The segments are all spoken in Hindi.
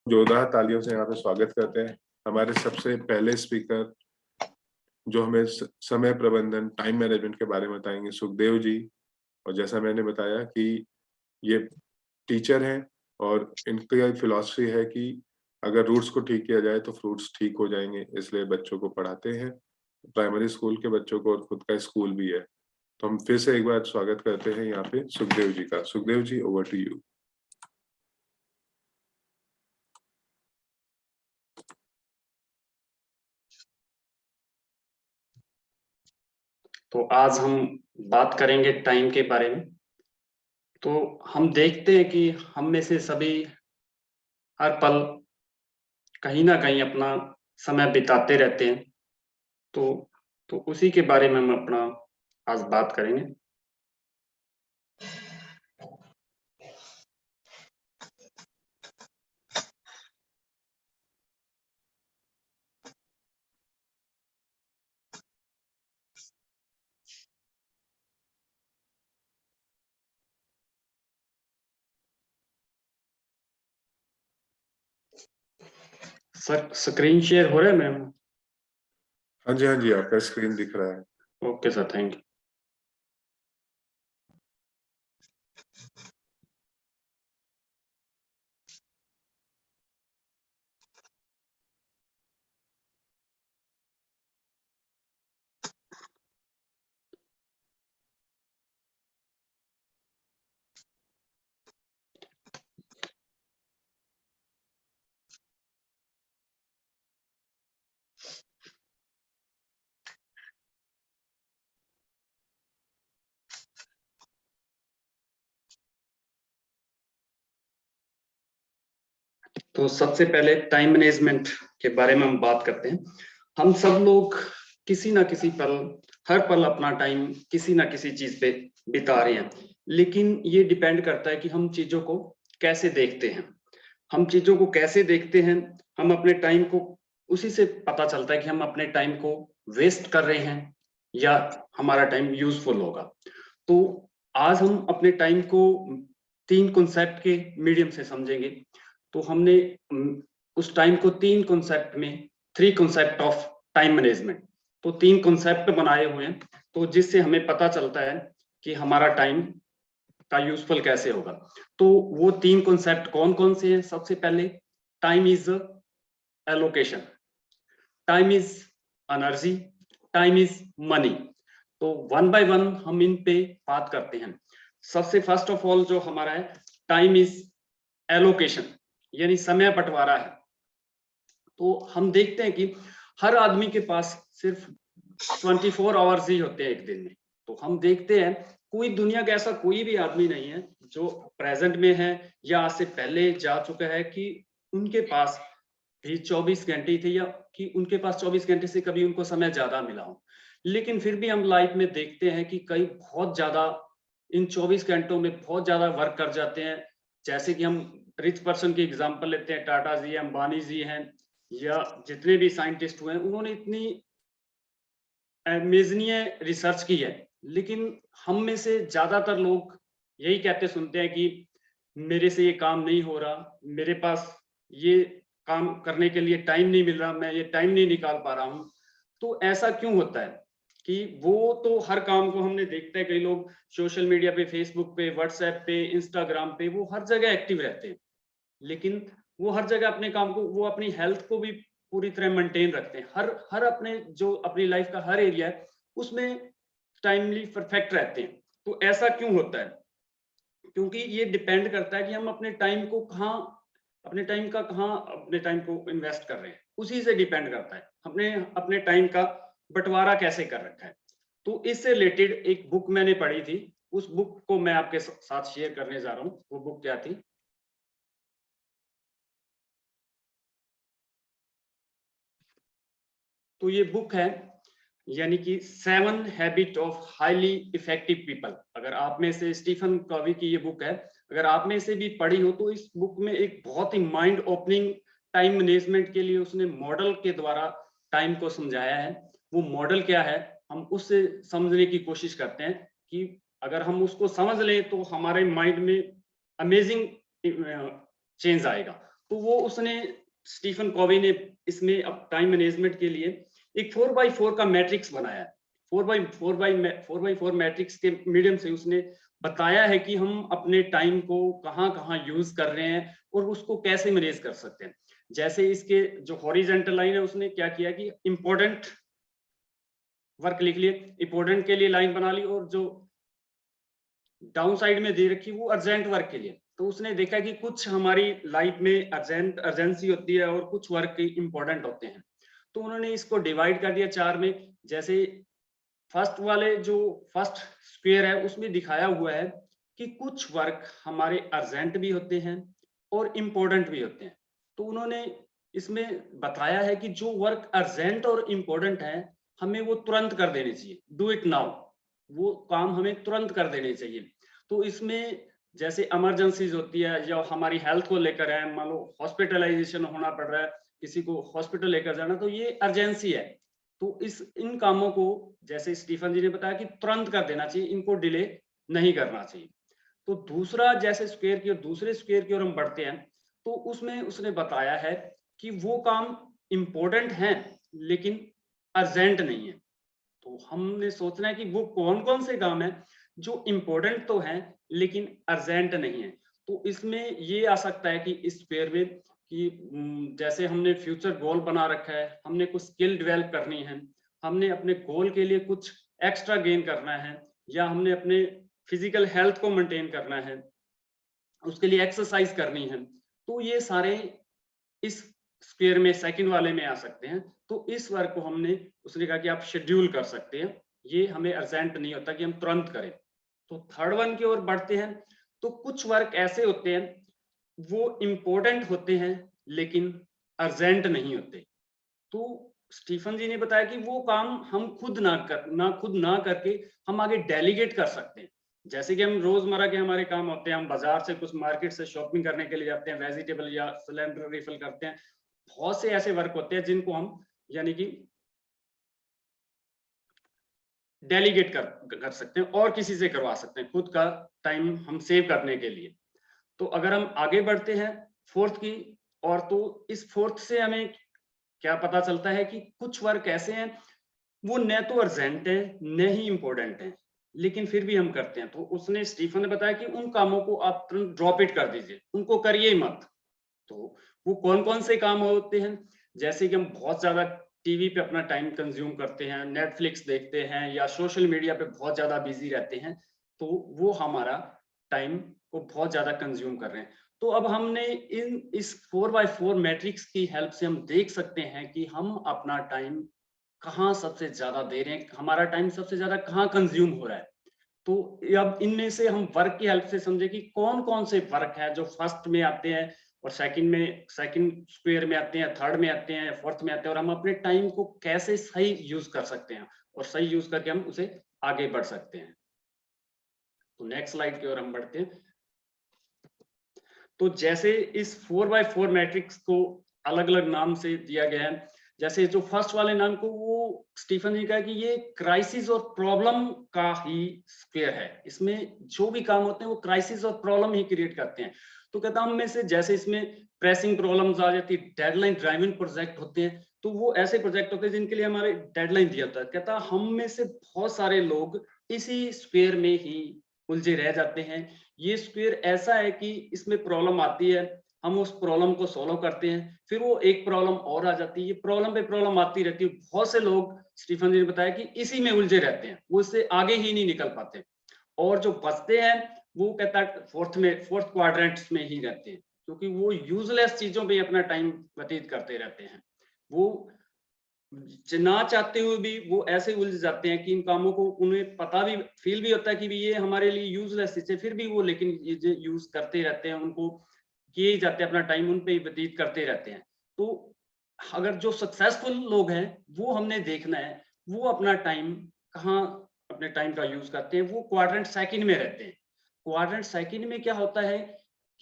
जोरदार तालियों से यहाँ पे स्वागत करते हैं हमारे सबसे पहले स्पीकर, जो हमें समय प्रबंधन, टाइम मैनेजमेंट के बारे में बताएंगे, सुखदेव जी। और जैसा मैंने बताया कि ये टीचर हैं और इनकी फिलॉसफी है कि अगर रूट्स को ठीक किया जाए तो फ्रूट्स ठीक हो जाएंगे, इसलिए बच्चों को पढ़ाते हैं, प्राइमरी स्कूल के बच्चों को, और खुद का स्कूल भी है। तो हम फिर से एक बार स्वागत करते हैं यहाँ पे सुखदेव जी का। Sukhdev ji, over to you. तो आज हम बात करेंगे टाइम के बारे में। तो हम देखते हैं कि हम में से सभी हर पल कहीं ना कहीं अपना समय बिताते रहते हैं। तो उसी के बारे में हम अपना आज बात करेंगे। सर, स्क्रीन शेयर हो रहा है मैम? हाँ जी, हाँ जी, आपका स्क्रीन दिख रहा है। Okay sir, thank you. तो सबसे पहले टाइम मैनेजमेंट के बारे में हम बात करते हैं। हम सब लोग किसी ना किसी पल, हर पल अपना टाइम किसी ना किसी चीज पे बिता रहे हैं, लेकिन ये डिपेंड करता है कि हम चीजों को कैसे देखते हैं। हम चीजों को कैसे देखते हैं, हम अपने टाइम को, उसी से पता चलता है कि हम अपने टाइम को वेस्ट कर रहे हैं या हमारा टाइम यूजफुल होगा। तो आज हम अपने टाइम को 3 कॉन्सेप्ट के मीडियम से समझेंगे। तो हमने उस टाइम को 3 कॉन्सेप्ट में, 3 कॉन्सेप्ट ऑफ टाइम मैनेजमेंट, तो 3 कॉन्सेप्ट बनाए हुए हैं, तो जिससे हमें पता चलता है कि हमारा टाइम का यूजफुल कैसे होगा। तो वो 3 कॉन्सेप्ट कौन कौन से हैं? सबसे पहले, time is allocation, time is energy, time is money. तो वन बाय वन हम इन पे बात करते हैं। सबसे फर्स्ट ऑफ ऑल जो हमारा है, टाइम इज एलोकेशन, यानी समय बंटवारा है। तो हम देखते हैं कि हर आदमी के पास सिर्फ 24 आवर्स ही होते हैं एक दिन में। तो हम देखते हैं कोई दुनिया का ऐसा कोई भी आदमी नहीं है जो प्रेजेंट में है या आज से पहले जा चुका है कि उनके पास भी 24 घंटे ही थे, या कि उनके पास 24 घंटे से कभी उनको समय ज्यादा मिला हो। लेकिन फिर भी हम लाइफ में देखते हैं कि कई बहुत ज्यादा इन 24 घंटों में बहुत ज्यादा वर्क कर जाते हैं। जैसे कि हम रिच पर्सन की एग्जांपल लेते हैं, टाटा जी, अंबानी जी हैं, या जितने भी साइंटिस्ट हुए हैं, उन्होंने इतनी अमेजनीय रिसर्च की है। लेकिन हम में से ज्यादातर लोग यही कहते सुनते हैं कि मेरे से ये काम नहीं हो रहा, मेरे पास ये काम करने के लिए टाइम नहीं मिल रहा, मैं ये टाइम नहीं निकाल पा रहा हूँ। तो ऐसा क्यों होता है कि वो तो हर काम को हमने देखते हैं, कई लोग सोशल मीडिया पे, फेसबुक पे, व्हाट्सएप पे, इंस्टाग्राम पे, वो हर जगह एक्टिव रहते हैं, लेकिन वो हर जगह अपने काम को, वो अपनी हेल्थ को भी पूरी तरह मेंटेन रखते हैं। हर हर अपने जो अपनी लाइफ का हर एरिया है उसमें टाइमली परफेक्ट रहते हैं। तो ऐसा क्यों होता है? क्योंकि ये डिपेंड करता है कि हम अपने टाइम को कहाँ, अपने टाइम का कहाँ, अपने टाइम को इन्वेस्ट कर रहे हैं, उसी से डिपेंड करता है हमने अपने टाइम का बंटवारा कैसे कर रखा है। तो इससे रिलेटेड एक बुक मैंने पढ़ी थी, उस बुक को मैं आपके साथ शेयर करने जा रहा हूँ। वो बुक क्या थी? तो ये बुक है, यानी कि 7 habit of highly effective people. अगर आप में से, स्टीफन कॉवी की ये बुक है, अगर आप में से भी पढ़ी हो, तो इस बुक में एक बहुत ही माइंड ओपनिंग टाइम मैनेजमेंट के लिए उसने मॉडल के द्वारा टाइम को समझाया है। वो मॉडल क्या है, हम उससे समझने की कोशिश करते हैं कि अगर हम उसको समझ लें तो हमारे माइंड में अमेजिंग चेंज आएगा। तो वो उसने स्टीफन कॉवी ने इसमें अब टाइम मैनेजमेंट के लिए एक 4x4 का मैट्रिक्स बनाया है। 4x4 मैट्रिक्स के मीडियम से उसने बताया है कि हम अपने टाइम को कहाँ यूज कर रहे हैं और उसको कैसे मैनेज कर सकते हैं। जैसे इसके जो हॉरिजेंटल लाइन है उसने क्या किया कि इंपॉर्टेंट वर्क लिख लिए, इंपॉर्टेंट के लिए लाइन बना ली, और जो डाउन साइड में दे रखी वो अर्जेंट वर्क के लिए। तो उसने देखा कि कुछ हमारी लाइफ में अर्जेंसी होती है और कुछ वर्क इंपॉर्टेंट होते हैं। तो उन्होंने इसको डिवाइड कर दिया 4 में। जैसे फर्स्ट वाले जो फर्स्ट स्क्वायर है उसमें दिखाया हुआ है कि कुछ वर्क हमारे अर्जेंट भी होते हैं और इम्पोर्टेंट भी होते हैं। तो उन्होंने इसमें बताया है कि जो वर्क अर्जेंट और इम्पोर्टेंट है हमें वो तुरंत कर देने चाहिए, डू इट नाउ, वो काम हमें तुरंत कर देने चाहिए। तो इसमें जैसे इमरजेंसीज होती है या हमारी हेल्थ को लेकर है, मान लो हॉस्पिटलाइजेशन होना पड़ रहा है, किसी को हॉस्पिटल लेकर जाना, तो ये अर्जेंसी है। तो इन कामों को जैसे स्टीफन जी ने बताया कि तुरंत कर देना चाहिए, इनको डिले नहीं करना चाहिए। तो दूसरा जैसे स्क्वायर की और दूसरे स्क्वायर की ओर हम बढ़ते हैं, तो उसमें उसने बताया है कि वो काम इंपॉर्टेंट हैं लेकिन अर्जेंट नहीं है। तो हमने सोचना है कि वो कौन कौन से काम है जो इंपॉर्टेंट तो हैं लेकिन अर्जेंट नहीं है। तो इसमें ये आ सकता है कि इस स्क्वायर में कि जैसे हमने फ्यूचर गोल बना रखा है, हमने कुछ स्किल डेवलप करनी है, हमने अपने गोल के लिए कुछ एक्स्ट्रा गेन करना है, या हमने अपने फिजिकल हेल्थ को मेंटेन करना है, उसके लिए एक्सरसाइज करनी है। तो ये सारे इस स्क्वायर में सेकंड वाले में आ सकते हैं। तो इस वर्क को हमने उसने कहा कि आप शेड्यूल कर सकते हैं, ये हमें अर्जेंट नहीं होता कि हम तुरंत करें। तो थर्ड वन की ओर बढ़ते हैं। तो कुछ वर्क ऐसे होते हैं वो इंपॉर्टेंट होते हैं लेकिन अर्जेंट नहीं होते। तो स्टीफन जी ने बताया कि वो काम हम खुद ना करके हम आगे डेलीगेट कर सकते हैं। जैसे कि हम रोजमर्रा के हमारे काम होते हैं, हम बाजार से कुछ मार्केट से शॉपिंग करने के लिए जाते हैं, वेजिटेबल या सिलेंडर रिफिल करते हैं, बहुत से ऐसे वर्क होते हैं जिनको हम यानी कि डेलीगेट कर सकते हैं और किसी से करवा सकते हैं, खुद का टाइम हम सेव करने के लिए। तो अगर हम आगे बढ़ते हैं फोर्थ की और, तो इस फोर्थ से हमें क्या पता चलता है कि कुछ वर्क ऐसे हैं वो न तो अर्जेंट है न ही इंपॉर्टेंट है लेकिन फिर भी हम करते हैं। तो उसने स्टीफन ने बताया कि उन कामों को आप तुरंत ड्रॉप इट कर दीजिए, उनको करिए मत। तो वो कौन कौन से काम होते हैं, जैसे कि हम बहुत ज्यादा टीवी पे अपना टाइम कंज्यूम करते हैं, नेटफ्लिक्स देखते हैं या सोशल मीडिया पे बहुत ज्यादा बिजी रहते हैं, तो वो हमारा टाइम को बहुत ज्यादा कंज्यूम कर रहे हैं। तो अब हमने इस 4x4 मैट्रिक्स की हेल्प से हम देख सकते हैं कि हम अपना टाइम कहाँ सबसे ज्यादा दे रहे हैं, हमारा टाइम सबसे ज्यादा कहाँ कंज्यूम हो रहा है। तो अब इनमें से हम वर्क की हेल्प से समझे कि कौन कौन से वर्क है जो फर्स्ट में आते हैं और सेकंड स्क्वायर में आते हैं, थर्ड में आते हैं, फोर्थ में आते हैं, और हम अपने टाइम को कैसे सही यूज कर सकते हैं और सही यूज करके हम उसे आगे बढ़ सकते हैं। तो नेक्स्ट स्लाइड की ओर हम बढ़ते हैं। तो जैसे इस 4x4 मैट्रिक्स को अलग अलग नाम से दिया गया है, जैसे जो फर्स्ट वाले नाम को वो स्टीफन जी का कि ये क्राइसिस और प्रॉब्लम का ही स्क्वायर है, इसमें जो भी काम होते हैं वो क्राइसिस और प्रॉब्लम ही क्रिएट करते हैं। तो कहता हम में से जैसे इसमें प्रेसिंग प्रॉब्लम्स आ जाती है, डेडलाइन ड्राइवन प्रोजेक्ट होते हैं, तो वो ऐसे प्रोजेक्ट होते हैं जिनके लिए हमारे डेडलाइन दिया होता है। कहता हम में से बहुत सारे लोग इसी स्क्वायर में ही उलझे रह जाते हैं। ये स्क्वायर ऐसा है कि इसमें प्रॉब्लम आती है, हम उस प्रॉब्लम को सॉल्व करते हैं, फिर वो एक प्रॉब्लम और आ जाती है, ये प्रॉब्लम पे प्रॉब्लम आती रहती है। बहुत से लोग स्टीफन जी ने बताया कि इसी में उलझे रहते हैं, वो इससे आगे ही नहीं निकल पाते, और जो बचते हैं वो कहता है फोर्थ क्वाड्रेंट्स में ही रहते हैं, क्योंकि वो यूजलेस चीजों पे अपना टाइम व्यतीत करते रहते हैं। वो ना चाहते हुए भी वो ऐसे उलझ जाते हैं कि इन कामों को उन्हें पता भी फील भी होता है कि भी ये हमारे लिए यूजलेस चीज है, फिर भी वो लेकिन ये यूज करते रहते हैं, उनको किए जाते हैं, अपना टाइम उन पे ही व्यतीत करते रहते हैं। तो अगर जो सक्सेसफुल लोग हैं वो हमने देखना है वो अपना टाइम कहाँ अपने टाइम का यूज करते हैं, वो क्वाड्रेंट सेकंड में रहते हैं। क्वाड्रेंट सेकंड में क्या होता है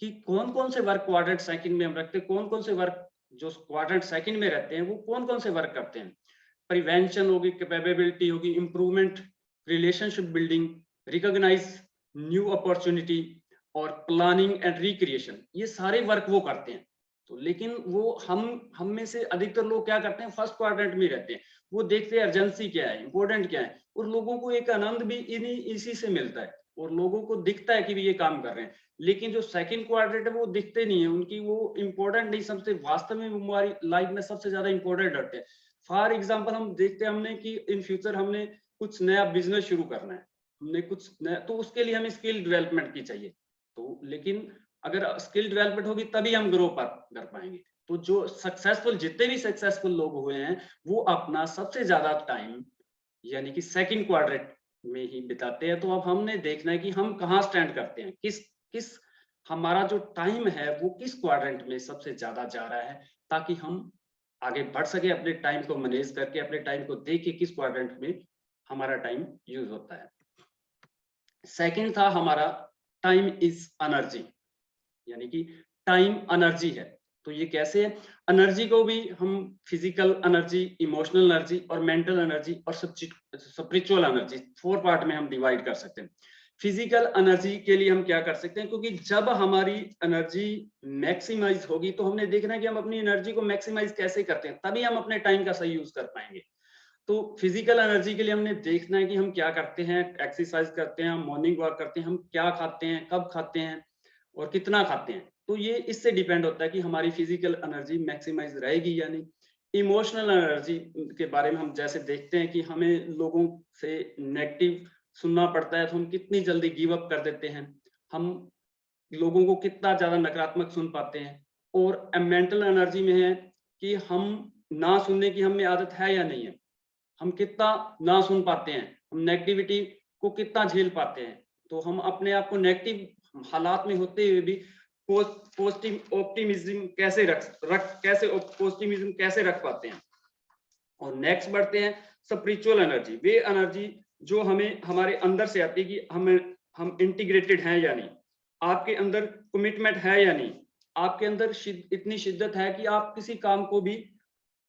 कि कौन कौन से वर्क क्वाड्रेंट सेकंड में हम रखते हैं, कौन कौन से वर्क जो क्वाड्रेंट सेकंड में रहते हैं वो कौन कौन से वर्क करते हैं। प्रिवेंशन होगी, कैपेबिलिटी होगी, improvement, relationship building, recognise new opportunity और प्लानिंग एंड रिक्रिएशन, ये सारे वर्क वो करते हैं। तो लेकिन वो हम में से अधिकतर लोग क्या करते हैं, फर्स्ट क्वाड्रेंट में रहते हैं। वो देखते हैं अर्जेंसी क्या है, इंपॉर्टेंट क्या है, और लोगों को एक आनंद भी इसी से मिलता है, और लोगों को दिखता है कि भी ये काम कर रहे हैं। लेकिन जो सेकंड क्वाड्रेंट है वो दिखते नहीं है, उनकी वो इंपॉर्टेंट नहीं, सबसे वास्तव में हमारी लाइफ में सबसे ज्यादा इंपॉर्टेंट रहते हैं। फॉर एग्जाम्पल हम देखते हैं हमने कि इन फ्यूचर हमने कुछ नया बिजनेस शुरू करना है, हमने कुछ नया, तो उसके लिए हमें स्किल डेवलपमेंट की चाहिए। तो लेकिन अगर स्किल डेवलपमेंट होगी तभी हम ग्रो कर पाएंगे। तो जो सक्सेसफुल, जितने भी सक्सेसफुल लोग हुए हैं, वो अपना सबसे ज्यादा टाइम यानी कि सेकंड क्वाड्रेंट में ही बिताते हैं। तो अब हमने देखना है कि हम कहाँ स्टैंड करते हैं, किस किस हमारा जो टाइम है वो किस क्वाड्रेंट में सबसे ज्यादा जा रहा है, ताकि हम आगे बढ़ सके, अपने टाइम को मैनेज करके, अपने टाइम को देख के किस क्वाड्रेंट में हमारा टाइम यूज होता है। सेकंड था हमारा टाइम इज एनर्जी, यानी कि टाइम एनर्जी है। तो ये कैसे है, एनर्जी को भी हम फिजिकल एनर्जी, इमोशनल एनर्जी और मेंटल एनर्जी और स्पिरिचुअल एनर्जी 4 पार्ट में हम डिवाइड कर सकते हैं। फिजिकल एनर्जी के लिए हम क्या कर सकते हैं, क्योंकि जब हमारी एनर्जी मैक्सिमाइज होगी तो हमने देखना है कि हम अपनी एनर्जी को मैक्सिमाइज कैसे करते हैं, तभी हम अपने टाइम का सही यूज कर पाएंगे। तो फिजिकल एनर्जी के लिए हमने देखना है कि हम क्या करते हैं, एक्सरसाइज करते हैं, मॉर्निंग वॉक करते हैं, हम क्या खाते हैं, कब खाते हैं और कितना खाते हैं। तो ये इससे डिपेंड होता है कि हमारी फिजिकल एनर्जी मैक्सिमाइज रहेगी या नहीं। इमोशनल एनर्जी के बारे में हम जैसे देखते हैं कि हमें लोगों से नेगेटिव सुनना पड़ता है तो हम कितनी जल्दी गिव अप कर देते हैं, हम लोगों को कितना ज्यादा नकारात्मक सुन पाते हैं। और मेंटल एनर्जी में है कि हम ना सुनने की हमें आदत है या नहीं है, हम कितना ना सुन पाते हैं, हम नेगेटिविटी को कितना झेल पाते हैं। तो हम अपने आप को नेगेटिव हालात में होते हुए भी पॉजिटिव ऑप्टिमिज्म कैसे रख पाते हैं। और नेक्स्ट बढ़ते हैं स्पिरिचुअल एनर्जी, वे एनर्जी जो हमें हमारे अंदर से आती है कि हम इंटीग्रेटेड हैं या नहीं, आपके अंदर कमिटमेंट है या नहीं, आपके अंदर इतनी शिद्दत है कि आप किसी काम को भी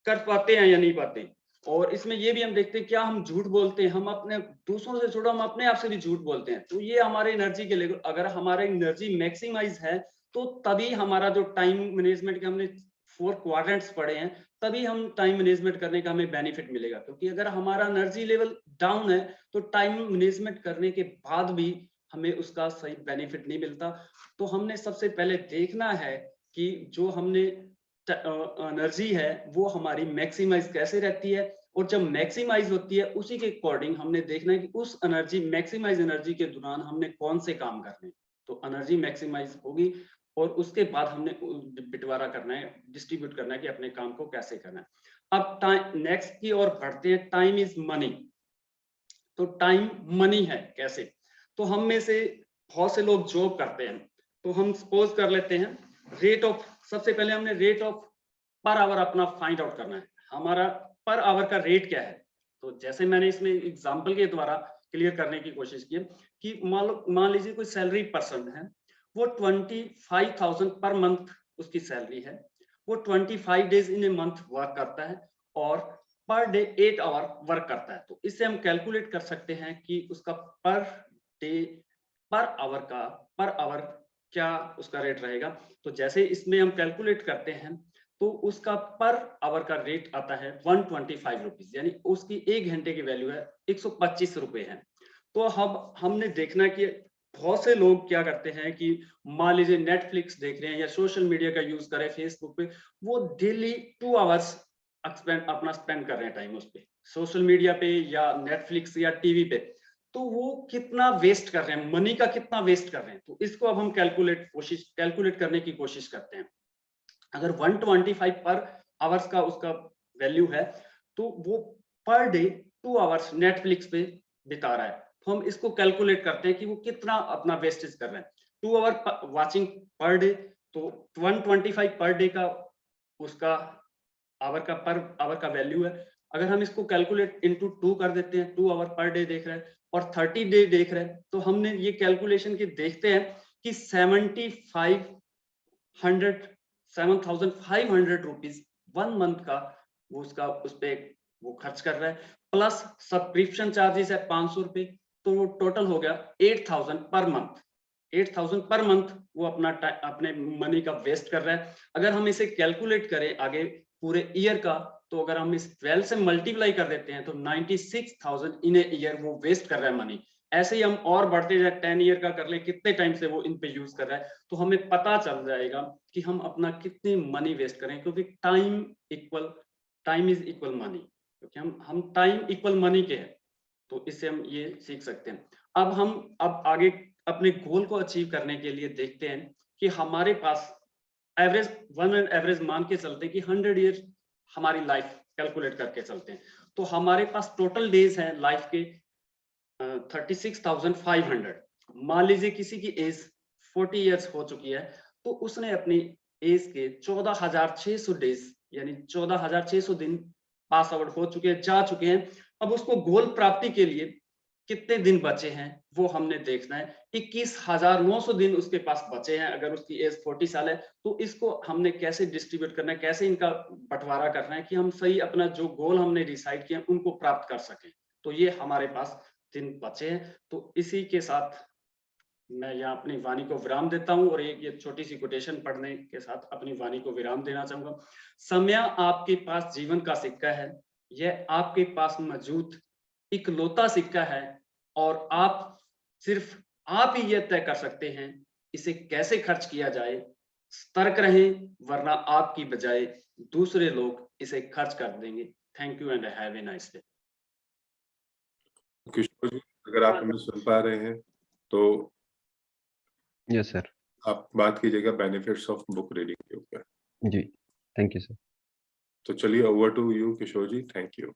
कर पाते हैं या नहीं पाते। और इसमें ये भी हम देखते हैं क्या हम झूठ बोलते हैं, हम अपने दूसरों से छोड़ो हम अपने आप से भी झूठ बोलते हैं। तो ये हमारे एनर्जी के लेवल, अगर हमारा एनर्जी मैक्सिमाइज है तो तभी हमारा जो टाइम मैनेजमेंट के हमने 4 क्वाड्रेंट्स पढ़े हैं, तभी हम टाइम मैनेजमेंट करने का हमें बेनिफिट मिलेगा। क्योंकि अगर हमारा एनर्जी लेवल डाउन है तो टाइम मैनेजमेंट करने के बाद भी हमें उसका सही बेनिफिट नहीं मिलता। तो हमने सबसे पहले देखना है कि जो हमने एनर्जी है वो हमारी मैक्सिमाइज कैसे रहती है, और जब मैक्सिमाइज होती है उसी के अकॉर्डिंग हमने देखना है कि उस एनर्जी मैक्सिमाइज एनर्जी के दौरान हमने कौन से काम करने। तो एनर्जी मैक्सिमाइज होगी और उसके बाद हमने बंटवारा करना है, डिस्ट्रीब्यूट करना है कि अपने काम को कैसे करना है। अब टाइम नेक्स्ट की ओर बढ़ते हैं, टाइम इज मनी। तो टाइम मनी है कैसे, तो हम में से बहुत से लोग जॉब करते हैं, तो हम सपोज कर लेते हैं रेट ऑफ, सबसे पहले हमने रेट ऑफ पर आवर अपना फाइंड आउट करना है, हमारा पर आवर का रेट क्या है। तो जैसे मैंने इसमें एग्जांपल के द्वारा क्लियर करने की कोशिश की कि मान लीजिए कोई सैलरी पर्सन है, वो 25,000 पर मंथ उसकी सैलरी है, वो 25 days in a month work करता है और पर डे 8 आवर वर्क करता है। तो इससे हम कैलकुलेट कर सकते हैं कि उसका पर डे पर आवर क्या उसका रेट रहेगा। तो जैसे इसमें हम कैलकुलेट करते हैं तो उसका पर आवर का रेट आता है 125 रुपीज, यानी उसकी 1 घंटे की वैल्यू है 125 रुपए है। तो अब हमने देखना कि बहुत से लोग क्या करते हैं कि मान लीजिए नेटफ्लिक्स देख रहे हैं या सोशल मीडिया का यूज करें फेसबुक पे, वो डेली 2 आवर्स अपना स्पेंड कर रहे हैं टाइम उस पे, सोशल मीडिया पे या नेटफ्लिक्स या टीवी पे। तो वो कितना वेस्ट कर रहे हैं, मनी का कितना वेस्ट कर रहे हैं। तो इसको अब हम कैलकुलेट करने की कोशिश करते हैं। अगर 125 पर आवर्स का उसका वैल्यू है तो वो पर डे 2 आवर्स नेटफ्लिक्स पे बिता रहा है। तो हम इसको कैलकुलेट करते हैं कि वो कितना अपना वेस्टेज कर रहे हैं। 2 आवर वाचिंग पर डे, तो 125 पर डे का उसका पर आवर का वैल्यू है। अगर हम इसको कैलकुलेट इनटू 2 कर देते हैं, 2 आवर पर डे देख रहे हैं और 30 डे देख रहे हैं, तो हमने ये कैलकुलेशन के देखते हैं कि 7,500 रुपीज 1 मंथ का वो उसका उस पे वो खर्च कर रहा है, प्लस सब्सक्रिप्शन चार्जेस है 500 रुपए, तो वो टोटल हो गया 8,000 पर मंथ। 8,000 पर मंथ वो अपने मनी का वेस्ट कर रहा है। अगर हम इसे कैलकुलेट करें आगे पूरे ईयर का, तो अगर हम इस 12 से मल्टीप्लाई कर देते हैं तो 96,000 इन ए ईयर वो वेस्ट कर रहा है मनी। ऐसे ही हम और बढ़ते जाए 10 ईयर का कर ले, कितने टाइम से वो इन पे यूज कर रहा है, तो हमें पता चल जाएगा कि हम अपना कितनी मनी वेस्ट करें, क्योंकि टाइम इज इक्वल मनी, क्योंकि हम टाइम इक्वल मनी के हैं। तो इससे हम ये सीख सकते हैं। अब आगे अपने गोल को अचीव करने के लिए देखते हैं कि हमारे पास एवरेज मान के चलते हैं कि 100 ईयर हमारी लाइफ कैलकुलेट करके चलते हैं, तो हमारे पास टोटल डेज हैं लाइफ के 36,500। मान लीजिए किसी की एज 40 ईयर्स हो चुकी है, तो उसने अपनी एज के 14,600 डेज यानी 14,600 दिन पास आउट हो चुके हैं, जा चुके हैं। अब उसको गोल प्राप्ति के लिए कितने दिन बचे हैं वो हमने देखना है। 21,900 दिन उसके पास बचे हैं। अगर उसकी एज 40 साल है तो इसको हमने कैसे डिस्ट्रीब्यूट करना है, कैसे इनका बंटवारा करना है कि हम सही अपना जो गोल हमने डिसाइड किया उनको प्राप्त कर सकें। तो ये हमारे पास दिन बचे हैं। तो इसी के साथ मैं यहाँ अपनी वाणी को विराम देता हूँ और एक ये छोटी सी कोटेशन पढ़ने के साथ अपनी वाणी को विराम देना चाहूंगा। समय आपके पास जीवन का सिक्का है, यह आपके पास मौजूद इकलौता सिक्का है और सिर्फ आप ही यह तय कर सकते हैं इसे कैसे खर्च किया जाए। सतर्क रहें वरना आपकी बजाय दूसरे लोग इसे खर्च कर देंगे। Thank you and have a nice day. Kishore ji, अगर आप हमें सुन पा रहे हैं तो यस सर। आप बात कीजिएगा बेनिफिट्स ऑफ बुक रीडिंग के ऊपर। जी, थैंक यू सर। तो चलिए over to you Kishore ji, thank you.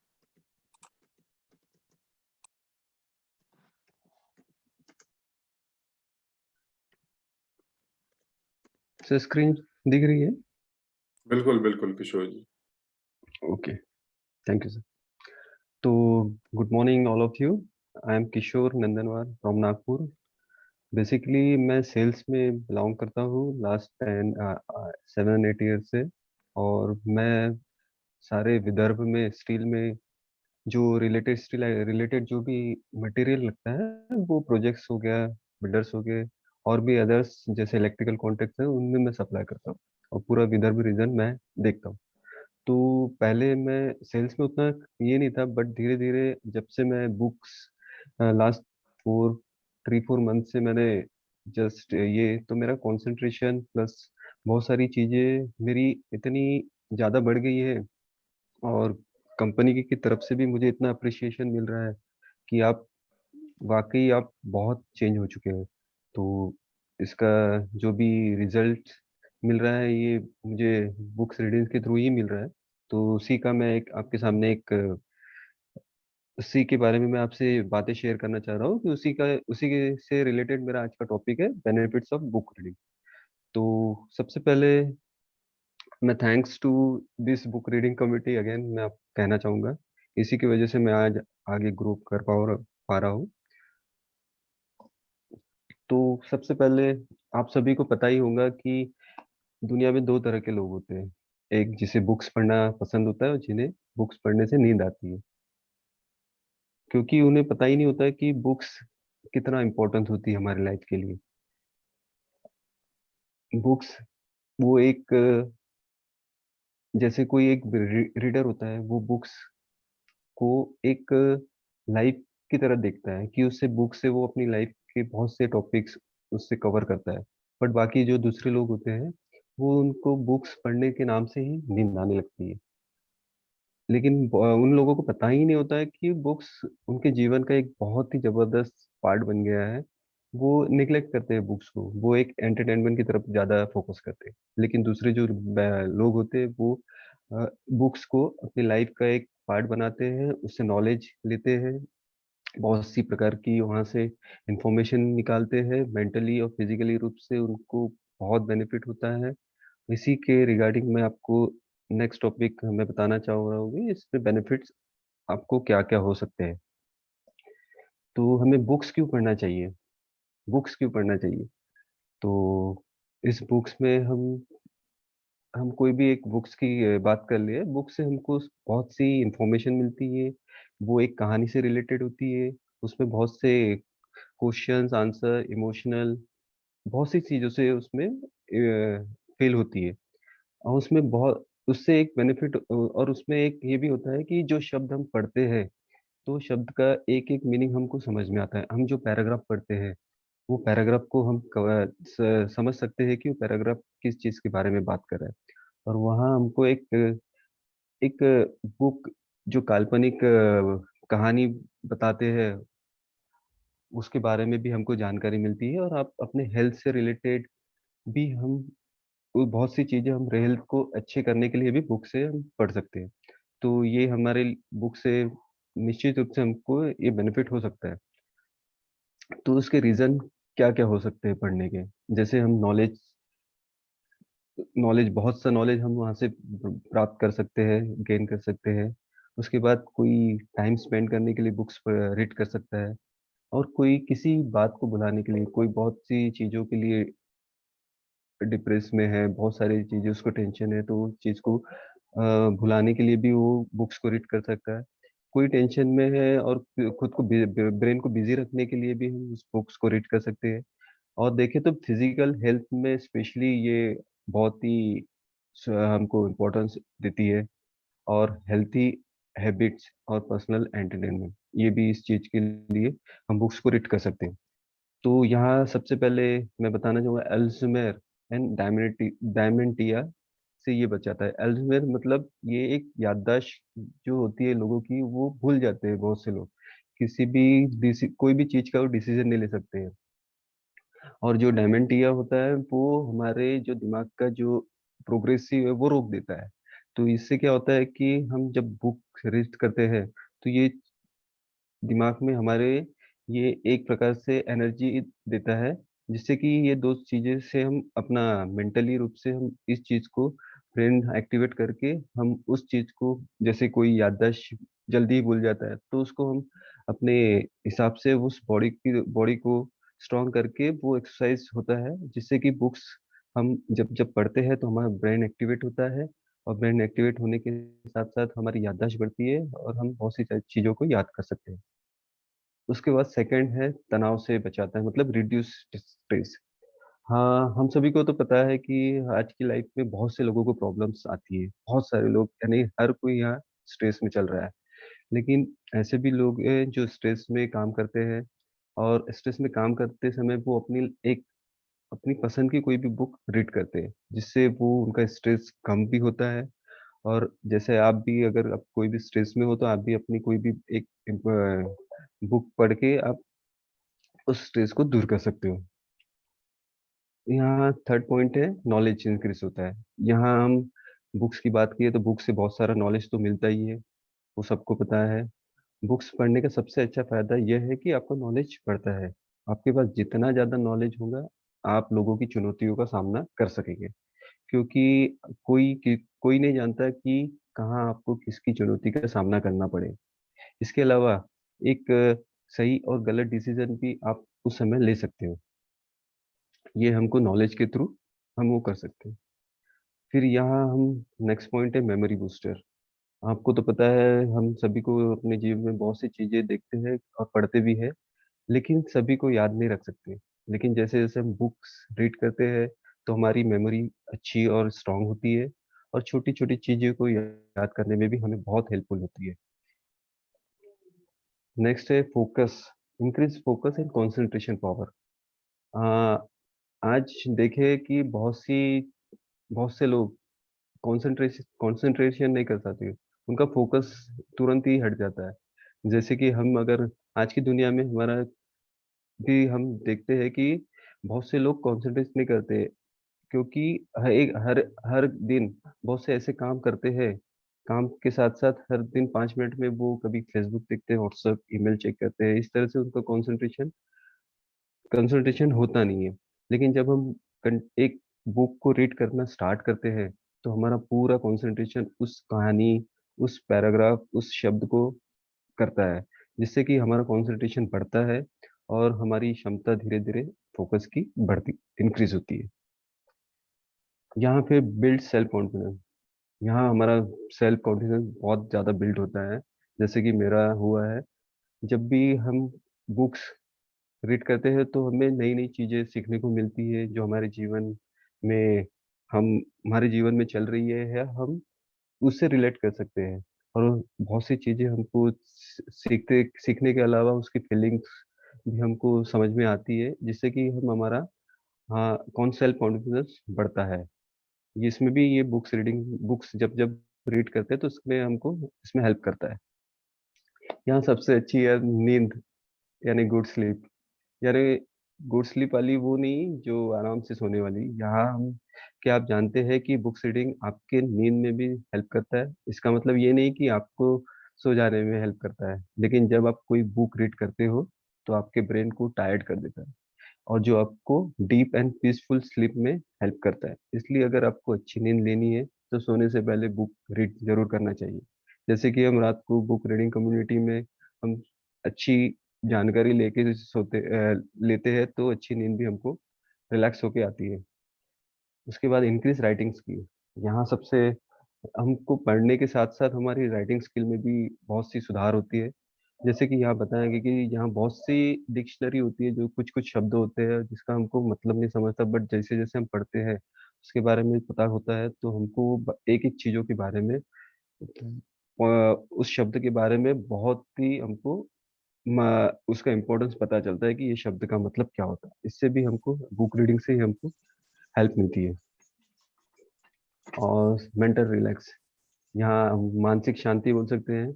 Sir screen दिख रही है? बिल्कुल बिल्कुल Kishore ji. Okay, thank you sir. तो good morning all of you. I am Kishore Nandanwar from Nagpur. Basically मैं सेल्स में बिलोंग करता हूँ लास्ट 7-8 ईयर से। और मैं सारे विदर्भ में स्टील में जो रिलेटेड जो भी मटेरियल लगता है, वो प्रोजेक्ट्स हो गया, बिल्डर्स हो गए, और भी अदर्स जैसे इलेक्ट्रिकल कॉन्ट्रैक्ट्स है, उनमें मैं सप्लाई करता हूँ और पूरा विदर्भ रीजन मैं देखता हूँ। तो पहले मैं सेल्स में उतना ये नहीं था, बट धीरे धीरे जब से मैं बुक्स लास्ट 3-4 मंथ से मैंने जस्ट ये, तो मेरा कंसंट्रेशन प्लस बहुत सारी चीजें मेरी इतनी ज्यादा बढ़ गई है, और कंपनी की तरफ से भी मुझे इतना अप्रिसिएशन मिल रहा है कि आप वाकई आप बहुत चेंज हो चुके हैं। तो इसका जो भी रिजल्ट मिल रहा है, ये मुझे बुक्स रीडिंग के थ्रू ही मिल रहा है। तो उसी का मैं एक आपके सामने एक उसी के बारे में मैं आपसे बातें शेयर करना चाह रहा हूँ कि से रिलेटेड मेरा आज का टॉपिक है बेनिफिट्स ऑफ बुक रीडिंग। तो सबसे पहले मैं thanks to this book reading committee again मैं आप कहना चाहूँगा। इसी की वजह से मैं आज आगे ग्रो कर पा रहा हूँ। तो सबसे पहले आप सभी को पता ही होगा कि दुनिया में दो तरह के लोग होते हैं। एक जिसे बुक्स पढ़ना पसंद होता है और जिन्हें बुक्स पढ़ने से नींद आती है, क्योंकि उन्हें पता ही नहीं होता है कि बुक्स कितना इम्पोर्टेंट होती है हमारी लाइफ के लिए। बुक्स वो एक जैसे कोई एक रीडर होता है, वो बुक्स को एक लाइफ की तरह देखता है कि उससे बुक से वो अपनी लाइफ के बहुत से टॉपिक्स उससे कवर करता है। बट बाकी जो दूसरे लोग होते हैं, वो उनको बुक्स पढ़ने के नाम से ही नींद आने लगती है। लेकिन उन लोगों को पता ही नहीं होता है कि बुक्स उनके जीवन का एक बहुत ही जबरदस्त पार्ट बन गया है। वो निग्लेक्ट करते हैं बुक्स को, वो एक एंटरटेनमेंट की तरफ ज्यादा फोकस करते हैं। लेकिन दूसरे जो लोग होते हैं, वो बुक्स को अपनी लाइफ का एक पार्ट बनाते हैं, उससे नॉलेज लेते हैं, बहुत सी प्रकार की वहाँ से इंफॉर्मेशन निकालते हैं। मेंटली और फिजिकली रूप से उनको बहुत बेनिफिट होता है। इसी के रिगार्डिंग मैं आपको नेक्स्ट टॉपिक मैं बताना चाह रहा हूँ, इसमें बेनिफिट्स आपको क्या क्या हो सकते हैं। तो हमें बुक्स क्यों पढ़ना चाहिए? बुक्स क्यों पढ़ना चाहिए? तो इस बुक्स में हम कोई भी एक बुक्स की बात कर ले, बुक से हमको बहुत सी इंफॉर्मेशन मिलती है। वो एक कहानी से रिलेटेड होती है। उसमें बहुत से क्वेश्चंस आंसर, इमोशनल बहुत सी चीज़ों से उसमें फ़ेल होती है। और उसमें बहुत उससे एक बेनिफिट और उसमें एक ये भी होता है कि जो शब्द हम पढ़ते हैं, तो शब्द का एक-एक मीनिंग हमको समझ में आता है। हम जो पैराग्राफ पढ़ते हैं, वो पैराग्राफ को हम समझ सकते हैं कि वो पैराग्राफ किस चीज़ के बारे में बात कर रहा है। और वहाँ हमको एक एक बुक जो काल्पनिक कहानी बताते हैं, उसके बारे में भी हमको जानकारी मिलती है और आप अपने हेल्थ से रिलेटेड भी हम वो बहुत सी चीज़ें हम हेल्थ को अच्छे करने के लिए भी बुक से हम पढ़ सकते हैं। तो ये हमारे बुक से निश्चित रूप से हमको ये बेनिफिट हो सकता है। तो उसके रीज़न क्या-क्या हो सकते हैं पढ़ने के? जैसे हम नॉलेज नॉलेज बहुत सा नॉलेज हम वहाँ से प्राप्त कर सकते हैं, गेन कर सकते हैं। उसके बाद कोई टाइम स्पेंड करने के लिए बुक्स रीड कर सकता है और कोई किसी बात को भुलाने के लिए, कोई बहुत सी चीज़ों के लिए डिप्रेस में है, बहुत सारी चीज़ें उसको टेंशन है, तो उस चीज़ को भुलाने के लिए भी वो बुक्स को रीड कर सकता है। कोई टेंशन में है और खुद को ब्रेन को बिज़ी रखने के लिए भी हम उस बुक्स को रीड कर सकते हैं। और देखें तो फिज़िकल हेल्थ में स्पेशली ये बहुत ही हमको इम्पोर्टेंस देती है और हेल्थी हैबिट्स और पर्सनल एंटरटेनमेंट, ये भी इस चीज़ के लिए हम बुक्स को रीड कर सकते हैं। तो यहाँ सबसे पहले मैं बताना चाहूँगा अल्ज़ाइमर एंड डायमेंटिया से ये बचाता है। अल्ज़ाइमर मतलब ये एक याददाश्त जो होती है लोगों की, वो भूल जाते हैं बहुत से लोग। किसी भी कोई भी चीज़ का वो डिसीज़न नहीं ले सकते हैं। और जो डायमेंटिया होता है वो हमारे जो दिमाग का जो प्रोग्रेसिव है वो रोक देता है। तो इससे क्या होता है कि हम जब बुक रीड करते हैं तो ये दिमाग में हमारे ये एक प्रकार से एनर्जी देता है, जिससे कि ये 2 चीज़ें से हम अपना मेंटली रूप से हम इस चीज़ को ब्रेन एक्टिवेट करके हम उस चीज़ को जैसे कोई याददाश्त जल्दी ही भूल जाता है, तो उसको हम अपने हिसाब से उस बॉडी को स्ट्रॉन्ग करके वो एक्सरसाइज होता है, जिससे कि बुक्स हम जब जब पढ़ते हैं तो हमारा ब्रेन एक्टिवेट होता है और ब्रेन एक्टिवेट होने के साथ-साथ हमारी याददाश्त बढ़ती है और हम बहुत सी चीज़ों को याद कर सकते हैं। उसके बाद सेकंड है तनाव से बचाता है मतलब रिड्यूस स्ट्रेस। हाँ, हम सभी को तो पता है कि आज की लाइफ में बहुत से लोगों को प्रॉब्लम्स आती है। बहुत सारे लोग यानी हर कोई यहाँ स्ट्रेस में चल रहा है। लेकिन ऐसे भी लोग हैं जो स्ट्रेस में काम करते हैं और स्ट्रेस में काम करते समय वो अपनी पसंद की कोई भी बुक रीड करते हैं, जिससे वो उनका स्ट्रेस कम भी होता है और जैसे आप भी अगर आप कोई भी स्ट्रेस में हो तो आप भी अपनी कोई भी एक बुक पढ़ के आप उस स्ट्रेस को दूर कर सकते हो। यहाँ थर्ड पॉइंट है नॉलेज इंक्रीज होता है। यहाँ हम बुक्स की बात किए तो बुक से बहुत सारा नॉलेज तो मिलता ही है, वो सबको पता है। बुक्स पढ़ने का सबसे अच्छा फ़ायदा ये है कि आपका नॉलेज बढ़ता है। आपके पास जितना ज़्यादा नॉलेज होगा, आप लोगों की चुनौतियों का सामना कर सकेंगे। क्योंकि कोई नहीं जानता कि कहाँ आपको किसकी चुनौती का सामना करना पड़े। इसके अलावा एक सही और गलत डिसीज़न भी आप उस समय ले सकते हो। ये हमको नॉलेज के थ्रू हम वो कर सकते हैं। फिर यहाँ हम नेक्स्ट पॉइंट है मेमोरी बूस्टर। आपको तो पता है हम सभी को अपने जीवन में बहुत सी चीज़ें देखते हैं और पढ़ते भी हैं, लेकिन सभी को याद नहीं रख सकते। लेकिन जैसे-जैसे हम बुक्स रीड करते हैं, तो हमारी मेमोरी अच्छी और स्ट्रॉन्ग होती है और छोटी-छोटी चीज़ों को याद करने में भी हमें बहुत हेल्पफुल होती है। नेक्स्ट है focus, increase focus and concentration power. अ, आज देखें कि बहुत से लोग कंसंट्रेशन नहीं कर पाते। उनका फ़ोकस तुरंत ही हट जाता है। जैसे कि हम अगर आज की दुनिया में हमारा भी हम देखते हैं कि बहुत से लोग कंसंट्रेट नहीं करते क्योंकि हर हर दिन बहुत से ऐसे काम करते हैं। काम के साथ-साथ हर दिन 5 मिनट में वो कभी फ़ेसबुक देखते हैं, व्हाट्सएप, ईमेल चेक करते हैं। इस तरह से उनका कंसंट्रेशन होता नहीं है। लेकिन जब हम एक बुक को रीड करना स्टार्ट करते हैं, तो हमारा पूरा कंसंट्रेशन उस कहानी, उस पैराग्राफ, उस शब्द को करता है, जिससे कि हमारा कंसंट्रेशन बढ़ता है और हमारी क्षमता धीरे-धीरे फोकस की बढ़ती इंक्रीज़ होती है। यहाँ पे बिल्ड सेल्फ कॉन्फिडेंस, यहाँ हमारा सेल्फ कॉन्फिडेंस बहुत ज़्यादा बिल्ड होता है, जैसे कि मेरा हुआ है। जब भी हम बुक्स रीड करते हैं तो हमें नई नई चीजें सीखने को मिलती है जो हमारे जीवन में हम हमारे जीवन में चल रही है या हम उससे रिलेट कर सकते हैं। और बहुत सी चीजें हमको सीखने के अलावा उसकी फीलिंग्स भी हमको समझ में आती है, जिससे कि हम हमारा हाँ कौन सेल्फ कॉन्फिडेंस बढ़ता है। ये इसमें भी ये बुक्स जब जब रीड करते हैं तो इसमें हमको इसमें हेल्प करता है। यहाँ सबसे अच्छी है नींद, यानी गुड स्लीप। यानी गुड स्लीप वाली वो नहीं जो आराम से सोने वाली। यहाँ हम क्या आप जानते हैं कि बुक्स रीडिंग आपके नींद में भी हेल्प करता है। इसका मतलब ये नहीं कि आपको सो जाने में हेल्प करता है, लेकिन जब आप कोई बुक रीड करते हो तो आपके ब्रेन को टायर्ड कर देता है और जो आपको डीप एंड पीसफुल स्लीप में हेल्प करता है। इसलिए अगर आपको अच्छी नींद लेनी है तो सोने से पहले बुक रीड जरूर करना चाहिए। जैसे कि हम रात को बुक रीडिंग कम्युनिटी में हम अच्छी जानकारी लेके लेते हैं तो अच्छी नींद भी हमको रिलैक्स होके आती है। उसके बाद इंक्रीज राइटिंग स्किल। यहाँ सबसे हमको पढ़ने के साथ साथ हमारी राइटिंग स्किल में भी बहुत सी सुधार होती है। जैसे कि यहाँ बताएंगे कि यहाँ बहुत सी डिक्शनरी होती है जो कुछ कुछ शब्द होते हैं जिसका हमको मतलब नहीं समझता, बट जैसे जैसे हम पढ़ते हैं उसके बारे में पता होता है तो हमको एक एक चीजों के बारे में उस शब्द के बारे में बहुत ही हमको उसका इम्पोर्टेंस पता चलता है कि ये शब्द का मतलब क्या होता है। इससे भी हमको बुक रीडिंग से ही हमको हेल्प मिलती है। और मेंटल रिलैक्स, यहाँ हम मानसिक शांति बोल सकते हैं।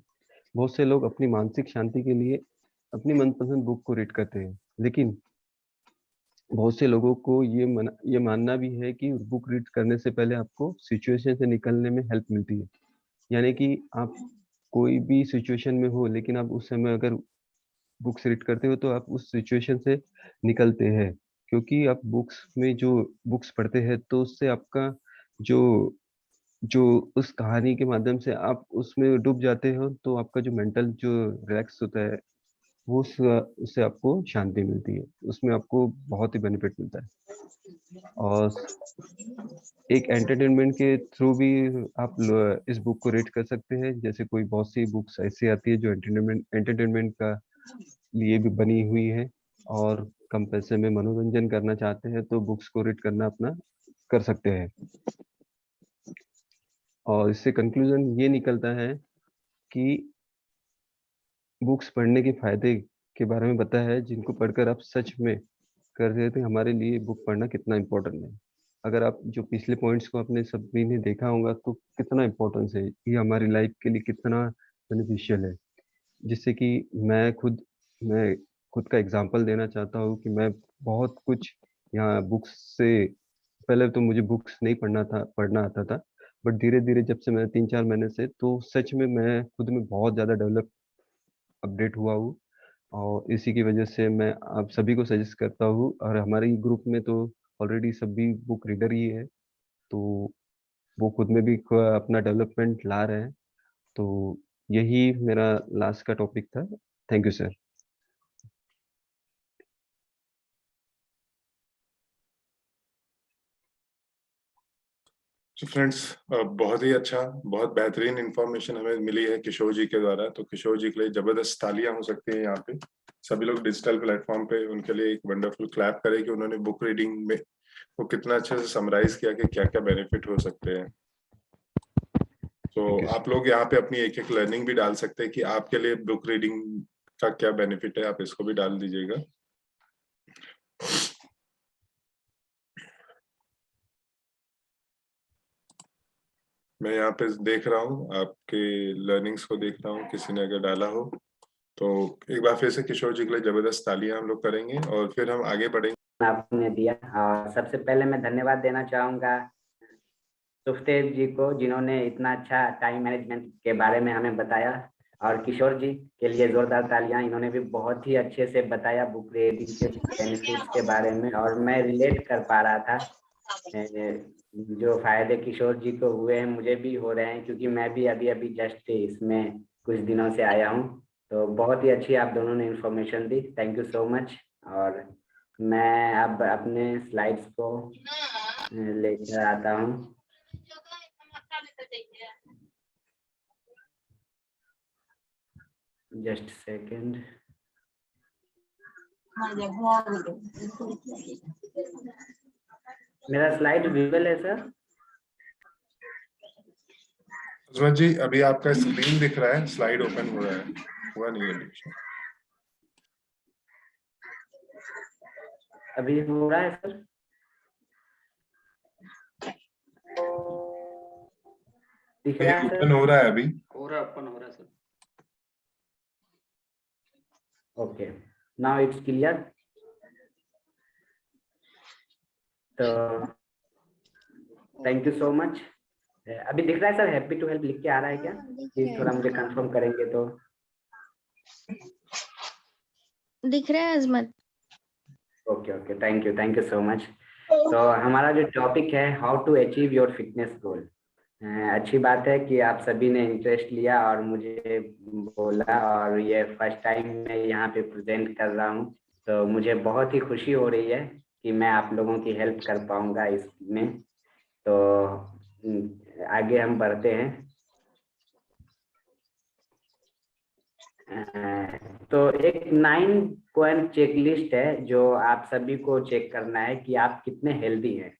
बहुत से लोग अपनी मानसिक शांति के लिए अपनी मनपसंद बुक को रीड करते हैं, लेकिन बहुत से लोगों को ये मानना भी है कि बुक रीड करने से पहले आपको सिचुएशन से निकलने में हेल्प मिलती है। यानी कि आप कोई भी सिचुएशन में हो लेकिन आप उस समय अगर बुक्स रीड करते हो तो आप उस सिचुएशन से निकलते हैं, क्योंकि आप बुक्स में जो बुक्स पढ़ते हैं तो उससे आपका जो जो उस कहानी के माध्यम से आप उसमें डूब जाते हो तो आपका जो मेंटल जो रिलैक्स होता है वो उससे आपको शांति मिलती है। उसमें आपको बहुत ही बेनिफिट मिलता है। और एक एंटरटेनमेंट के थ्रू भी आप इस बुक को रीड कर सकते हैं। जैसे कोई बहुत सी बुक्स ऐसी आती है जो एंटरटेनमेंट का लिए भी बनी हुई है और कम पैसे में मनोरंजन करना चाहते हैं तो बुक्स को रीड करना अपना कर सकते हैं। और इससे कंक्लूजन ये निकलता है कि बुक्स पढ़ने के फायदे के बारे में बताया है जिनको पढ़कर आप सच में कर रहे थे हमारे लिए बुक पढ़ना कितना इम्पोर्टेंट है। अगर आप जो पिछले पॉइंट्स को आपने सभी ने देखा होगा तो कितना इम्पोर्टेंस है ये हमारी लाइफ के लिए, कितना बेनिफिशियल है। जिससे कि मैं खुद का एग्जांपल देना चाहता हूँ कि मैं बहुत कुछ यहाँ बुक्स से पहले तो मुझे बुक्स नहीं पढ़ना आता था, बट धीरे धीरे जब से मैं 3-4 महीने से तो सच में मैं खुद में बहुत ज़्यादा अपडेट हुआ हूँ। और इसी की वजह से मैं आप सभी को सजेस्ट करता हूँ, और हमारे ग्रुप में तो ऑलरेडी सभी बुक रीडर ही है तो वो खुद में भी अपना डेवलपमेंट ला रहे हैं। तो यही मेरा लास्ट का टॉपिक था। Thank you sir. तो फ्रेंड्स, बहुत ही अच्छा, बहुत बेहतरीन इंफॉर्मेशन हमें मिली है किशोर जी के द्वारा। तो किशोर जी के लिए जबरदस्त तालियां हो सकती है यहाँ पे। सभी लोग डिजिटल प्लेटफॉर्म पे उनके लिए एक वंडरफुल क्लैप करें कि उन्होंने बुक रीडिंग में वो कितना अच्छे से समराइज किया कि क्या क्या बेनिफिट हो सकते हैं। तो थैंक यू आप लोग यहाँ पे अपनी एक एक लर्निंग भी डाल सकते हैं कि आपके लिए बुक रीडिंग का क्या बेनिफिट है, आप इसको भी डाल दीजिएगा। मैं यहाँ पे देख रहा हूँ, आपके लर्निंग्स को देख रहा हूँ, किसी ने अगर डाला हो तो एक बार फिर से किशोर जी के लिए जबरदस्त तालियां हम लोग करेंगे और फिर हम आगे बढ़ेंगे। आपने दिया, और सबसे पहले मैं धन्यवाद देना चाहूंगा सुखदेव जी को जिन्होंने इतना अच्छा टाइम मैनेजमेंट के बारे में हमें बताया, और किशोर जी के लिए जोरदार तालियां, इन्होंने भी बहुत ही अच्छे से बताया बुक रीडिंग के बेनिफिट्स के बारे में, और मैं रिलेट कर पा रहा था। जो फायदे किशोर जी को हुए हैं मुझे भी हो रहे हैं, क्योंकि मैं भी अभी अभी जस्ट इसमें कुछ दिनों से आया हूँ। तो बहुत ही अच्छी आप दोनों ने information the, thank you so much. और मैं अब अपने स्लाइड्स को लेकर आता हूँ। Just second. मेरा स्लाइड विजुअल है सर? उस्मान जी अभी आपका स्क्रीन दिख रहा है, स्लाइड ओपन हो रहा है, हुआ नहीं है अभी। अभी हो रहा है सर? दिख रहा है ओपन सर? हो रहा है अभी। ओपन हो रहा है sir. Okay, now it's clear. तो थैंक यू सो मच। अभी दिख रहा है सर? हैप्पी टू हेल्प लिख के आ रहा है क्या? प्लीज थोड़ा मुझे कंफर्म करेंगे तो। दिख रहा है Azmat. Okay okay, thank you so much. तो हमारा जो टॉपिक है, how to achieve your fitness goal. अच्छी बात है कि आप सभी ने इंटरेस्ट लिया और मुझे बोला, और ये फर्स्ट टाइम मैं यहाँ पे प्रेजेंट कर रहा हूँ, तो मुझे बहुत ही खुशी हो रही है कि मैं आप लोगों की हेल्प कर पाऊंगा इसमें। तो आगे हम बढ़ते हैं। तो एक 9 पॉइंट चेकलिस्ट है जो आप सभी को चेक करना है कि आप कितने हेल्दी हैं।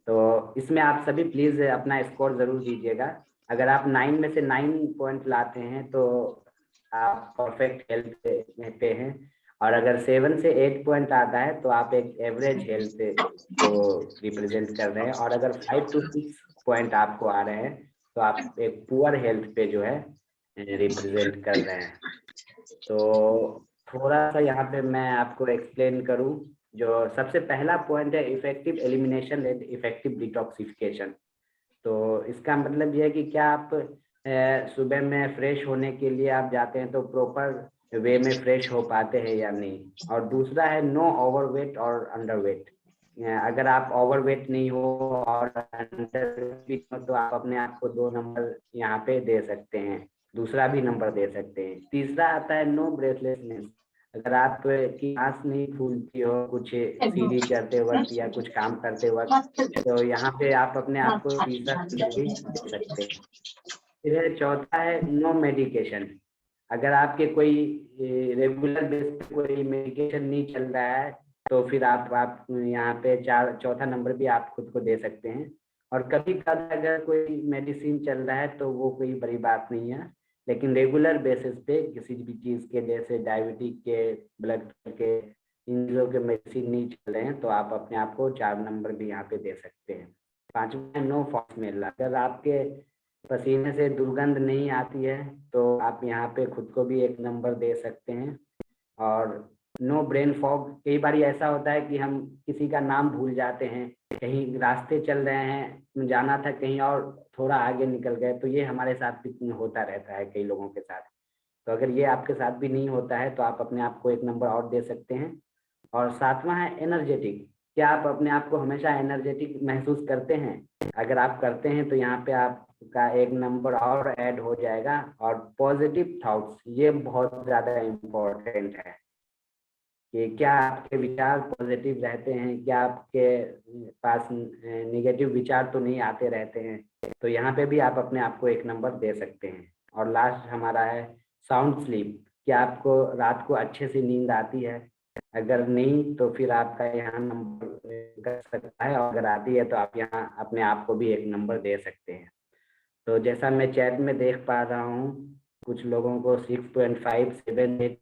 तो इसमें आप सभी प्लीज अपना स्कोर जरूर दीजिएगा। अगर आप 9 में से 9 पॉइंट लाते हैं तो आप परफेक्ट हेल्थ पे हैं, और अगर 7 से 8 पॉइंट आता है तो आप एक एवरेज हेल्थ को रिप्रेजेंट कर रहे हैं, और अगर 5 to 6 पॉइंट आपको आ रहे हैं तो आप एक पुअर हेल्थ पे जो है रिप्रेजेंट कर रहे हैं। तो थोड़ा सा यहाँ पे मैं आपको एक्सप्लेन करूँ। जो सबसे पहला पॉइंट है, effective elimination and effective detoxification. तो इसका मतलब ये है कि क्या आप सुबह में फ्रेश होने के लिए आप जाते हैं तो प्रॉपर वे में फ्रेश हो पाते हैं या नहीं। और दूसरा है नो ओवरवेट और अंडरवेट। अगर आप ओवरवेट नहीं हो और अंडरवेट हो तो आप अपने आप को 2 नंबर यहाँ पे दे सकते हैं, दूसरा भी नंबर दे सकते हैं। तीसरा आता है नो ब्रेथलेसनेस। अगर आप की सांस नहीं फूलती हो कुछ सीढ़ी चढ़ते वक्त या कुछ काम करते वक्त, तो यहाँ पे आप अपने आप को तीसरा नंबर भी दे सकते हैं। फिर चौथा है नो मेडिकेशन। अगर आपके कोई रेगुलर बेस पे कोई मेडिकेशन नहीं चल रहा है तो फिर आप यहाँ पे चौथा नंबर भी आप खुद को दे सकते हैं। और कभी कभी अगर कोई मेडिसिन चल रहा है तो वो कोई बड़ी बात नहीं है, लेकिन रेगुलर बेसिस पे किसी भी चीज के, जैसे डायबिटिक के, ब्लड के, इन चीजों के मेडिसिन नहीं चल रहे हैं तो आप अपने आप को 4 नंबर भी यहाँ पे दे सकते हैं। पांचवा है नो फॉल्स स्मेल। अगर आपके पसीने से दुर्गंध नहीं आती है तो आप यहाँ पे खुद को भी 1 नंबर दे सकते हैं। और नो ब्रेन फॉग। कई बार ऐसा होता है कि हम किसी का नाम भूल जाते हैं, कहीं रास्ते चल रहे हैं, जाना था कहीं और थोड़ा आगे निकल गए, तो ये हमारे साथ भी होता रहता है कई लोगों के साथ। तो अगर ये आपके साथ भी नहीं होता है तो आप अपने आप को 1 नंबर और दे सकते हैं। और सातवां है एनर्जेटिक। क्या आप अपने आप को हमेशा एनर्जेटिक महसूस करते हैं? अगर आप करते हैं तो यहाँ पे आपका 1 नंबर और ऐड हो जाएगा। और पॉजिटिव थॉट्स, ये बहुत ज्यादा इम्पोर्टेंट है कि क्या आपके विचार पॉजिटिव रहते हैं, क्या आपके पास नेगेटिव विचार तो नहीं आते रहते हैं। तो यहाँ पे भी आप अपने आप को 1 नंबर दे सकते हैं। और लास्ट हमारा है साउंड स्लीप। क्या आपको रात को अच्छे से नींद आती है? अगर नहीं तो फिर आपका यहाँ नंबर कर सकता है, और अगर आती है तो आप यहाँ अपने आप को भी 1 नंबर दे सकते हैं। तो जैसा मैं चैट में देख पा रहा हूँ, कुछ लोगों को 6.5, 7,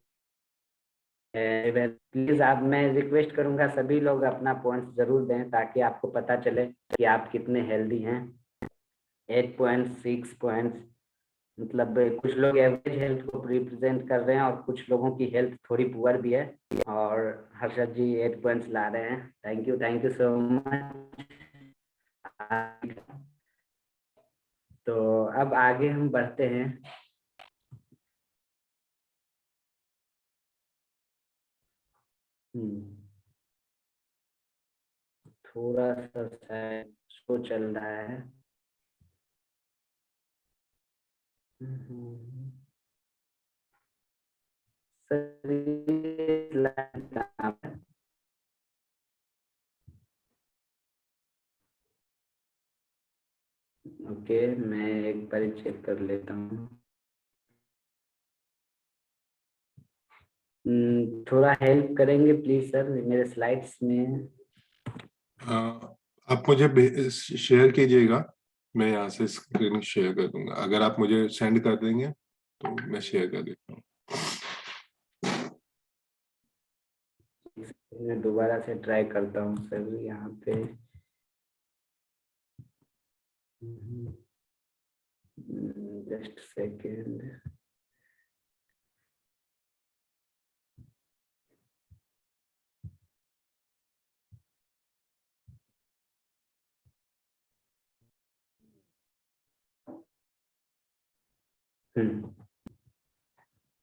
8 प्लीज आप, मैं रिक्वेस्ट करूंगा सभी लोग अपना पॉइंट्स जरूर दें ताकि आपको पता चले कि आप कितने हेल्दी हैं। 8 पॉइंट्स, 6 पॉइंट्स, मतलब कुछ लोग एवरेज हेल्थ को रिप्रेजेंट कर रहे हैं और कुछ लोगों की हेल्थ थोड़ी पुअर भी है। और हर्षद जी 8 पॉइंट्स ला रहे हैं। Thank you so much. तो अब आगे हम बढ़ते हैं। थोड़ा सा स्लो चल रहा है। ओके, मैं एक बार चेक कर लेता हूँ। थोड़ा हेल्प करेंगे प्लीज सर, मेरे स्लाइड्स में। आप मुझे शेयर कीजिएगा, मैं यहाँ से स्क्रीन शेयर कर दूंगा। अगर आप मुझे सेंड कर देंगे तो मैं शेयर कर देता हूँ। मैं दोबारा से ट्राई करता हूँ सर यहाँ पे। Just second.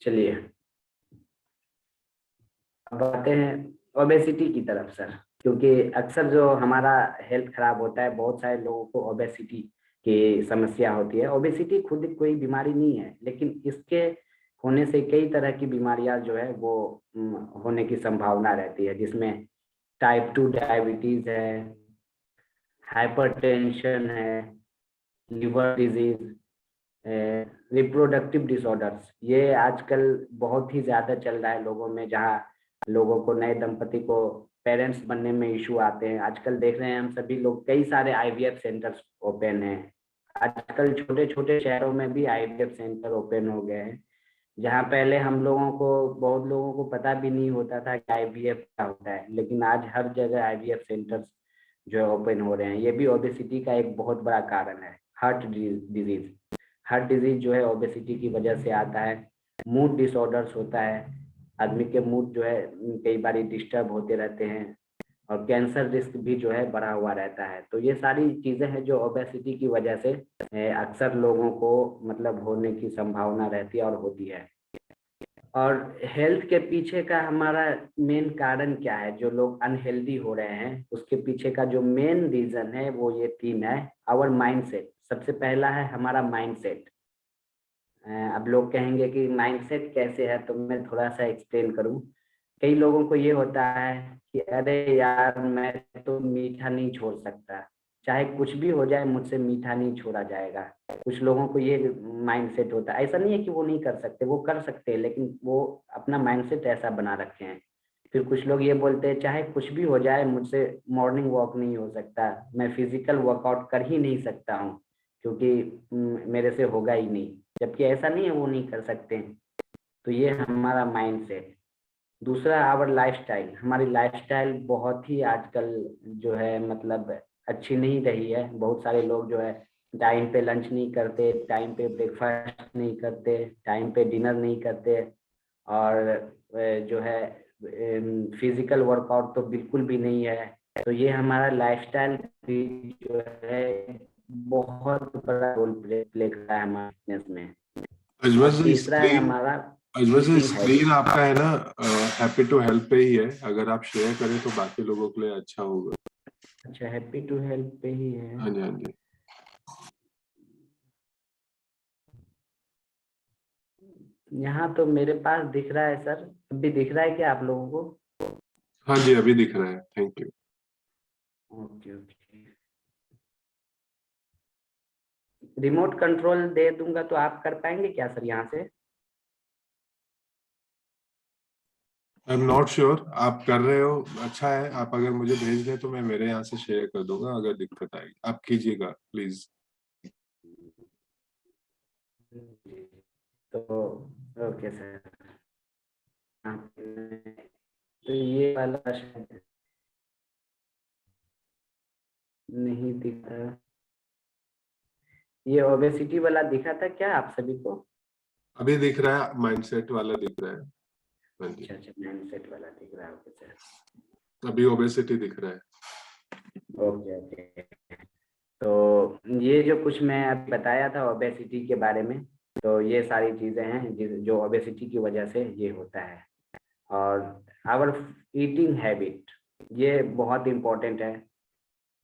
चलिए अब आते हैं ओबेसिटी की तरफ सर, क्योंकि अक्सर जो हमारा हेल्थ खराब होता है, बहुत सारे लोगों को ओबेसिटी की समस्या होती है। ओबेसिटी खुद कोई बीमारी नहीं है, लेकिन इसके होने से कई तरह की बीमारियां जो है वो होने की संभावना रहती है, जिसमें टाइप 2 डायबिटीज है, हाइपरटेंशन है, लिवर डिजीज, रिप्रोडक्टिव डिसऑर्डर्स, ये आजकल बहुत ही ज्यादा चल रहा है लोगों में। जहाँ लोगों को, नए दंपति को पेरेंट्स बनने में इशू आते हैं। आजकल देख रहे हैं हम सभी लोग, कई सारे आईवीएफ सेंटर्स ओपन हैं। आजकल छोटे छोटे शहरों में भी आईवीएफ सेंटर ओपन हो गए हैं, जहाँ पहले हम लोगों को, बहुत लोगों को पता भी नहीं होता था कि आईवीएफ क्या होता है, लेकिन आज हर जगह आईवीएफ सेंटर्स जो है ओपन हो रहे हैं। ये भी ओबेसिटी का एक बहुत बड़ा कारण है। हार्ट डिजीज, हार्ट डिजीज जो है ओबेसिटी की वजह से आता है। मूड डिसऑर्डर्स होता है, आदमी के मूड जो है कई बार डिस्टर्ब होते रहते हैं, और कैंसर रिस्क भी जो है बढ़ा हुआ रहता है। तो ये सारी चीजें हैं जो ओबेसिटी की वजह से अक्सर लोगों को मतलब होने की संभावना रहती है और होती है। और हेल्थ के पीछे का हमारा मेन कारण क्या है? जो लोग अनहेल्दी हो रहे हैं, उसके पीछे का जो मेन रीजन है वो ये 3 है। आवर माइंडसेट, सबसे पहला है हमारा माइंडसेट। अब लोग कहेंगे कि माइंडसेट कैसे है, तो मैं थोड़ा सा एक्सप्लेन करूं। कई लोगों को ये होता है कि अरे यार, मैं तो मीठा नहीं छोड़ सकता, चाहे कुछ भी हो जाए मुझसे मीठा नहीं छोड़ा जाएगा। कुछ लोगों को ये माइंडसेट होता है। ऐसा नहीं है कि वो नहीं कर सकते, वो कर सकते हैं, लेकिन वो अपना माइंडसेट ऐसा बना रखे हैं। फिर कुछ लोग ये बोलते हैं चाहे कुछ भी हो जाए मुझसे मॉर्निंग वॉक नहीं हो सकता, मैं फिजिकल वर्कआउट कर ही नहीं सकता हूँ, क्योंकि मेरे से होगा ही नहीं। जबकि ऐसा नहीं है वो नहीं कर सकते। तो ये हमारा माइंड सेट। दूसरा आवर लाइफस्टाइल, हमारी लाइफस्टाइल बहुत ही आजकल जो है मतलब अच्छी नहीं रही है। बहुत सारे लोग जो है टाइम पे लंच नहीं करते, टाइम पे ब्रेकफास्ट नहीं करते, टाइम पे डिनर नहीं करते, और जो है फिजिकल वर्कआउट तो बिल्कुल भी नहीं है। तो ये हमारा लाइफस्टाइल भी जो है बहुत बड़ा रोल प्ले कर रहा है हमारे फिटनेस में। अजमल और से तीसरा है स्क्रीन हमारा अजमल से ईटिंग स्क्रीन हैबिट। आपका है ना, हैप्पी टू हेल्प पे ही है। अगर आप शेयर करें तो बाकी लोगों के लिए अच्छा होगा। अच्छा, हैप्पी टू हेल्प पे ही है। हाँ जी, हाँ जी। यहाँ तो मेरे पास दिख रहा है सर। अभी दिख रहा है क्या आप लोगों को? हाँ जी, अभी दिख रहा है। Thank you. Okay okay. Remote control दे दूंगा तो आप कर पाएंगे क्या सर यहाँ से? आई एम नॉट श्योर, आप कर रहे हो अच्छा है। आप अगर मुझे भेज दें तो मैं मेरे यहाँ से शेयर कर दूंगा। अगर दिक्कत आएगी आप कीजिएगा प्लीज। तो ओके सर। तो ये वाला शायद नहीं दिखा। ये ओबेसिटी वाला दिखा था क्या आप सभी को? अभी दिख रहा है, माइंडसेट वाला दिख रहा है। हाँ जी, अच्छा अच्छा, माइंडसेट वाला दिख रहा है। Okay sir. अभी ओबेसिटी दिख रहा है। Okay okay. तो ये जो कुछ मैं अभी बताया था ओबेसिटी के बारे में, तो ये सारी चीजें हैं जो ओबेसिटी की वजह से ये होता है। और आवर ईटिंग हैबिट, ये बहुत इम्पोर्टेंट है,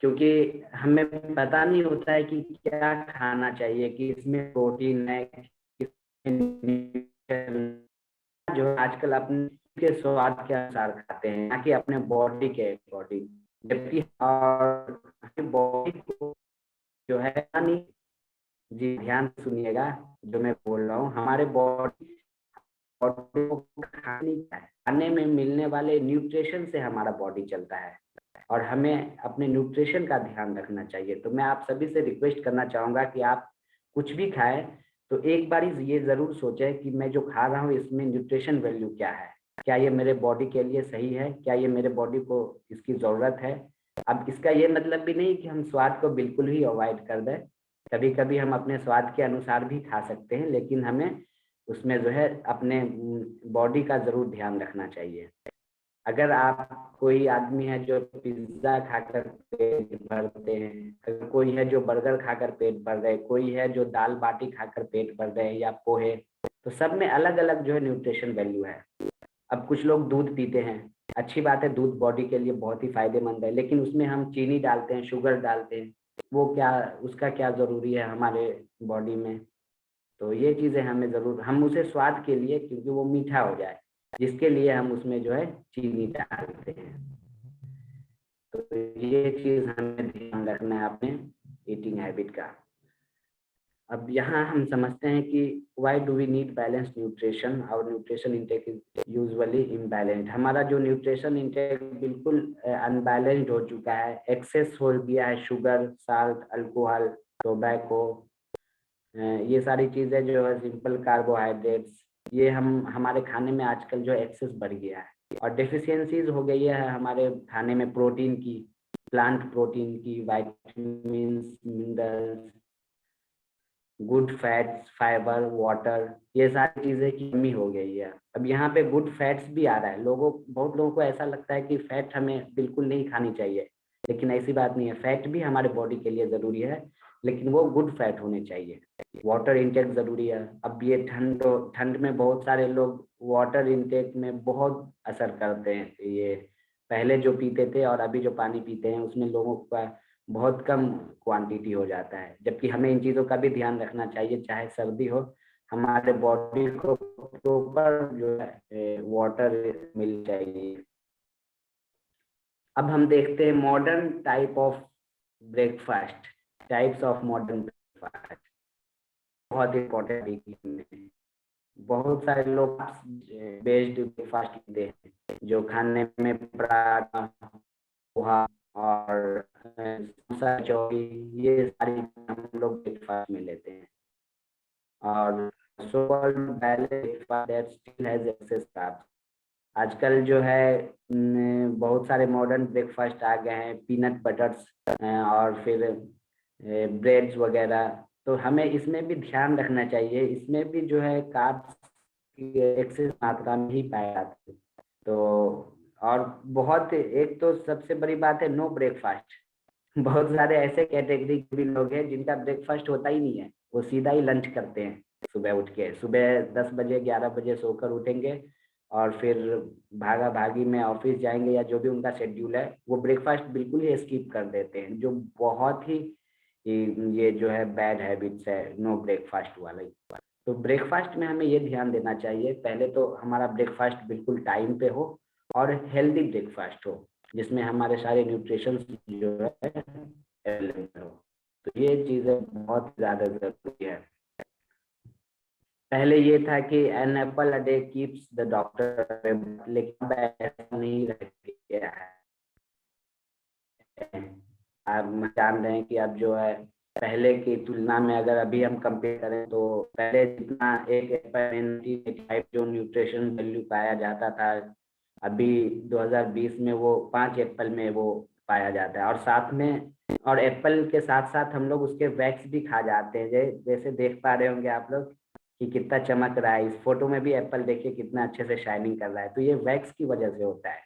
क्योंकि हमें पता नहीं होता है कि क्या खाना चाहिए, कि इसमें प्रोटीन है, किसमें जो आजकल अपने के स्वाद के अनुसार खाते हैं, ना कि अपने बॉडी के अकॉर्डिंग। जबकि और बॉडी को जो है नहीं, जी ध्यान से सुनिएगा जो मैं बोल रहा हूँ। हमारे बॉडी बॉडी को खाने में मिलने वाले न्यूट्रिशन से हमारा बॉडी चलता है और हमें अपने न्यूट्रिशन का ध्यान रखना चाहिए। तो मैं आप सभी से रिक्वेस्ट करना चाहूंगा कि आप कुछ भी खाएं तो एक बार ये जरूर सोचें कि मैं जो खा रहा हूँ इसमें न्यूट्रिशन वैल्यू क्या है, क्या ये मेरे बॉडी के लिए सही है, क्या ये मेरे बॉडी को इसकी जरूरत है। अब इसका ये मतलब भी नहीं कि हम स्वाद को बिल्कुल ही अवॉइड कर दें, कभी कभी हम अपने स्वाद के अनुसार भी खा सकते हैं, लेकिन हमें उसमें जो है अपने बॉडी का जरूर ध्यान रखना चाहिए। अगर आप कोई आदमी है जो पिज्जा खाकर पेट भरते हैं, अगर कोई है जो बर्गर खाकर पेट भर रहे, कोई है जो दाल बाटी खाकर पेट भर रहे हैं या पोहे, तो सब में अलग अलग जो है न्यूट्रिशन वैल्यू है। अब कुछ लोग दूध पीते हैं, अच्छी बात है, दूध बॉडी के लिए बहुत ही फायदेमंद है, लेकिन उसमें हम चीनी डालते हैं, शुगर डालते हैं, वो क्या, उसका क्या जरूरी है हमारे बॉडी में। तो ये चीजें हमें जरूर, हम उसे स्वाद के लिए, क्योंकि वो मीठा हो जाए, जिसके लिए हम उसमें जो है चीनी डालते हैं। तो ये चीज हमें ध्यान रखना है अपने ईटिंग हैबिट का। अब यहाँ हम समझते हैं कि why do we need balance nutrition, our nutrition intake is usually imbalanced. हमारा जो न्यूट्रिशन इंटेक बिल्कुल अनबैलेंस्ड हो चुका है, एक्सेस हो गया है, शुगर, साल्ट, अल्कोहल, टोबैको, ये सारी चीजें जो है, सिंपल कार्बोहाइड्रेट्स, ये हमारे खाने में आजकल जो एक्सेस बढ़ गया है और डेफिशिएंसीज हो गई है हमारे खाने में, प्रोटीन की, प्लांट प्रोटीन की, vitamins, minerals, good fats, fibre, water, ये सारी चीजें की कमी हो गई है। अब यहाँ पे गुड फैट्स भी आ रहा है, बहुत लोगों को ऐसा लगता है कि फैट हमें बिल्कुल नहीं खानी चाहिए, लेकिन ऐसी बात नहीं है, फैट भी हमारे बॉडी के लिए जरूरी है, लेकिन वो गुड फैट होने चाहिए। वाटर इंटेक जरूरी है। अब ये ठंड में बहुत सारे लोग वाटर इंटेक में बहुत असर करते हैं, ये पहले जो पीते थे और अभी जो पानी पीते हैं उसमें लोगों का बहुत कम क्वांटिटी हो जाता है, जबकि हमें इन चीजों का भी ध्यान रखना चाहिए, चाहे सर्दी हो, हमारे बॉडी को प्रॉपर जो है वाटर मिल चाहिए। अब हम देखते हैं modern type of breakfast, types of modern breakfast, बहुत इंपॉर्टेंट। बहुत सारे लोग बेस्ड ब्रेकफास्ट लेते हैं, जो खाने में पराठा, पोहा और समोसा, चौड़ी, ये सारी हम लोग ब्रेकफास्ट में लेते हैं। और so called balanced breakfast that still has excess carbs. आजकल जो है बहुत सारे मॉडर्न ब्रेकफास्ट आ गए हैं, पीनट बटर्स और फिर ब्रेड्स वगैरह, तो हमें इसमें भी ध्यान रखना चाहिए, इसमें भी जो है कार्ब्स की एक्सेस मात्रा में ही पाए जाते हैं। तो और बहुत, एक तो सबसे बड़ी बात है नो ब्रेकफास्ट। बहुत सारे ऐसे कैटेगरी के भी लोग हैं जिनका ब्रेकफास्ट होता ही नहीं है, वो सीधा ही लंच करते हैं। सुबह उठ के, सुबह 10 बजे 11 बजे सोकर उठेंगे और फिर भागा भागी में ऑफिस जाएंगे या जो भी उनका शेड्यूल है, वो ब्रेकफास्ट बिल्कुल ही स्किप कर देते हैं, जो बहुत ही ये जो है बैड हैबिट्स है, नो ब्रेकफास्ट वाला। तो ब्रेकफास्ट में हमें ये ध्यान देना चाहिए, पहले तो हमारा ब्रेकफास्ट बिल्कुल टाइम पे हो और हेल्दी ब्रेकफास्ट हो, जिसमें हमारे सारे न्यूट्रिशन जो है अवेलेबल हो। तो ये चीजें बहुत ज्यादा जरूरी है। पहले ये था कि an apple a day keeps the doctor, लेकिन अब ऐसा नहीं रह गया है। आप जान रहे हैं कि अब जो है पहले की तुलना में अगर अभी हम कंपेयर करें तो पहले जितना एक एप्पल जो न्यूट्रिशन वैल्यू पाया जाता था, अभी 2020 में वो 5 एप्पल में वो पाया जाता है। और साथ में, और एप्पल के साथ साथ हम लोग उसके वैक्स भी खा जाते हैं, जैसे देख पा रहे होंगे आप लोग कि कितना चमक रहा है। इस फोटो में भी एप्पल देखिए कितना अच्छे से शाइनिंग कर रहा है, तो ये वैक्स की वजह से होता है,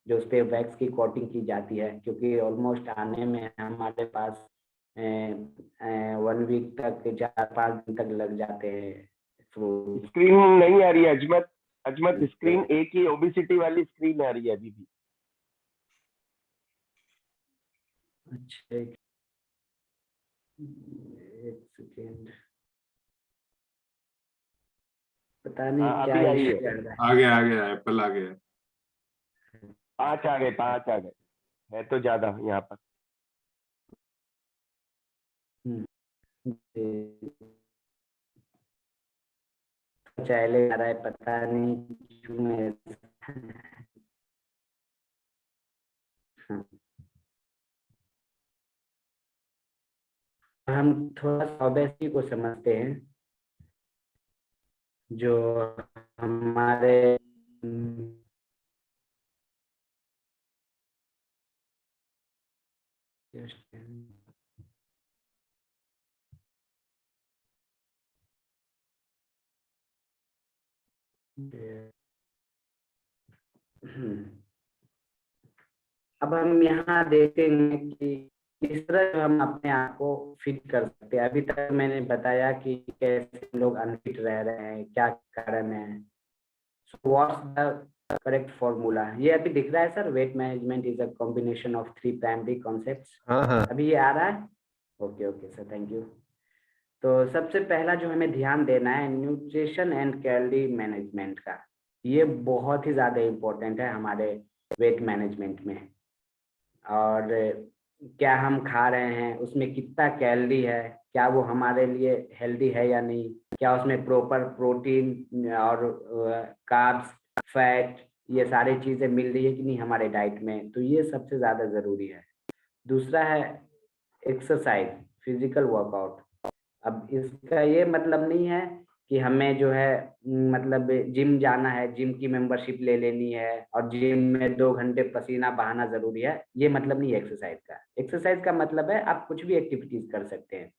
जो उस पर वैक्स की कोटिंग की जाती है, क्योंकि ऑलमोस्ट आने में हमारे पास 1 वीक तक, 4-5 दिन तक लग जाते हैं फ्रूट। स्क्रीन नहीं आ रही है अजमत, अजमत स्क्रीन एक ही ओबेसिटी वाली स्क्रीन आ रही है अभी भी। अच्छा, एक सेकेंड, पता नहीं क्या अभी आई इश्यू है, चल रहा आ गया एप्पल आ गया। 5 आ गए, 5 आ गए, है तो ज्यादा यहाँ पर। है। चैलेंज आ रहा है, पता नहीं क्यों ऐसा। हाँ, हम थोड़ा स्वदेशी को समझते हैं, जो हमारे अब हम यहाँ देखेंगे कि किस तरह हम अपने आप को फिट कर सकते हैं। अभी तक मैंने बताया कि कैसे लोग अनफिट रह रहे हैं, क्या कारण है। So what's the correct formula? ये अभी दिख रहा है sir? Weight management is a combination of 3 primary concepts. हाँ अभी ये आ रहा है? Okay okay sir, thank you. तो सबसे पहला जो हमें ध्यान देना है न्यूट्रिशन एंड कैलोरी मैनेजमेंट का। ये बहुत ही ज्यादा इम्पोर्टेंट है हमारे वेट मैनेजमेंट में। और क्या हम खा रहे हैं उसमें कितना कैलोरी है, क्या वो हमारे लिए हेल्दी है या नहीं, क्या उसमें प्रॉपर प्रोटीन और कार्ब्स, फैट, ये सारी चीजें मिल रही है कि नहीं हमारे डाइट में। तो ये सबसे ज्यादा जरूरी है। दूसरा है एक्सरसाइज, फिजिकल वर्कआउट। अब इसका ये मतलब नहीं है कि हमें जो है मतलब जिम जाना है, जिम की मेंबरशिप ले लेनी है और जिम में 2 घंटे पसीना बहाना जरूरी है, ये मतलब नहीं है एक्सरसाइज का। एक्सरसाइज का मतलब है आप कुछ भी एक्टिविटीज कर सकते हैं।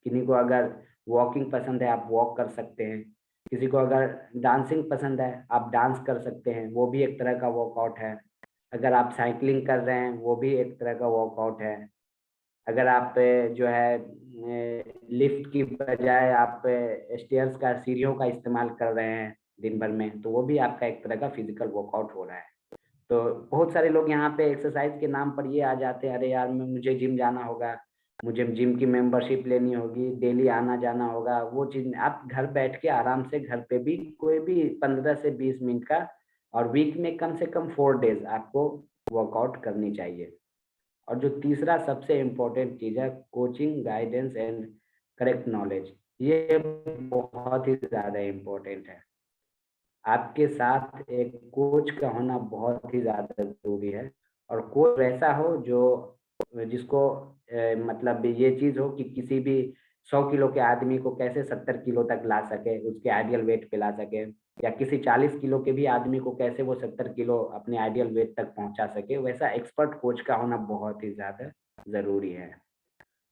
किसी को अगर वॉकिंग पसंद है आप वॉक कर सकते हैं, किसी को अगर डांसिंग पसंद है आप डांस कर सकते हैं, वो भी एक तरह का वर्कआउट है। अगर आप साइकिलिंग कर रहे हैं वो भी एक तरह का वर्कआउट है। अगर आप जो है लिफ्ट की बजाय आप स्टेयर्स का, सीढ़ियों का इस्तेमाल कर रहे हैं दिन भर में, तो वो भी आपका एक तरह का फिजिकल वर्कआउट हो रहा है। तो बहुत सारे लोग यहाँ पे एक्सरसाइज के नाम पर ये आ जाते हैं, अरे यार मुझे जिम जाना होगा, मुझे जिम की मेंबरशिप लेनी होगी, डेली आना जाना होगा। वो चीज आप घर बैठ के आराम से घर पे भी कोई भी 15 से 20 मिनट का, और वीक में कम से कम 4 डेज आपको वर्कआउट करनी चाहिए। और जो तीसरा सबसे इम्पोर्टेंट चीज है coaching, guidance and correct knowledge. ये बहुत ही ज्यादा इम्पोर्टेंट है। आपके साथ एक कोच का होना बहुत ही ज्यादा जरूरी है। और कोच ऐसा हो जो जिसको मतलब ये चीज हो कि किसी भी 100 किलो के आदमी को कैसे 70 किलो तक ला सके, उसके आइडियल वेट पे ला सके, या किसी 40 किलो के भी आदमी को कैसे वो 70 किलो अपने आइडियल वेट तक पहुंचा सके, वैसा एक्सपर्ट कोच का होना बहुत ही ज्यादा जरूरी है।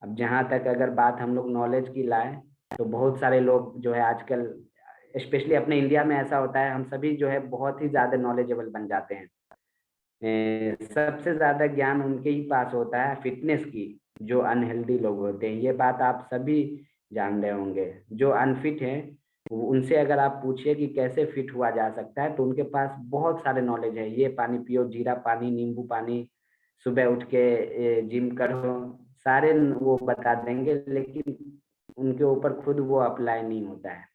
अब जहाँ तक अगर बात हम लोग नॉलेज की लाए, तो बहुत सारे लोग जो है आजकल, स्पेशली अपने इंडिया में ऐसा होता है, हम सभी जो है बहुत ही ज्यादा नॉलेजेबल बन जाते हैं। सबसे ज्यादा ज्ञान उनके ही पास होता है फिटनेस की, जो अनहेल्दी लोग होते हैं। ये बात आप सभी जान रहे होंगे। जो अनफिट हैं उनसे अगर आप पूछिए कि कैसे फिट हुआ जा सकता है, तो उनके पास बहुत सारे नॉलेज है। ये पानी पियो, जीरा पानी, नींबू पानी, सुबह उठ के जिम करो, सारे वो बता देंगे, लेकिन उनके ऊपर खुद वो अप्लाई नहीं होता है।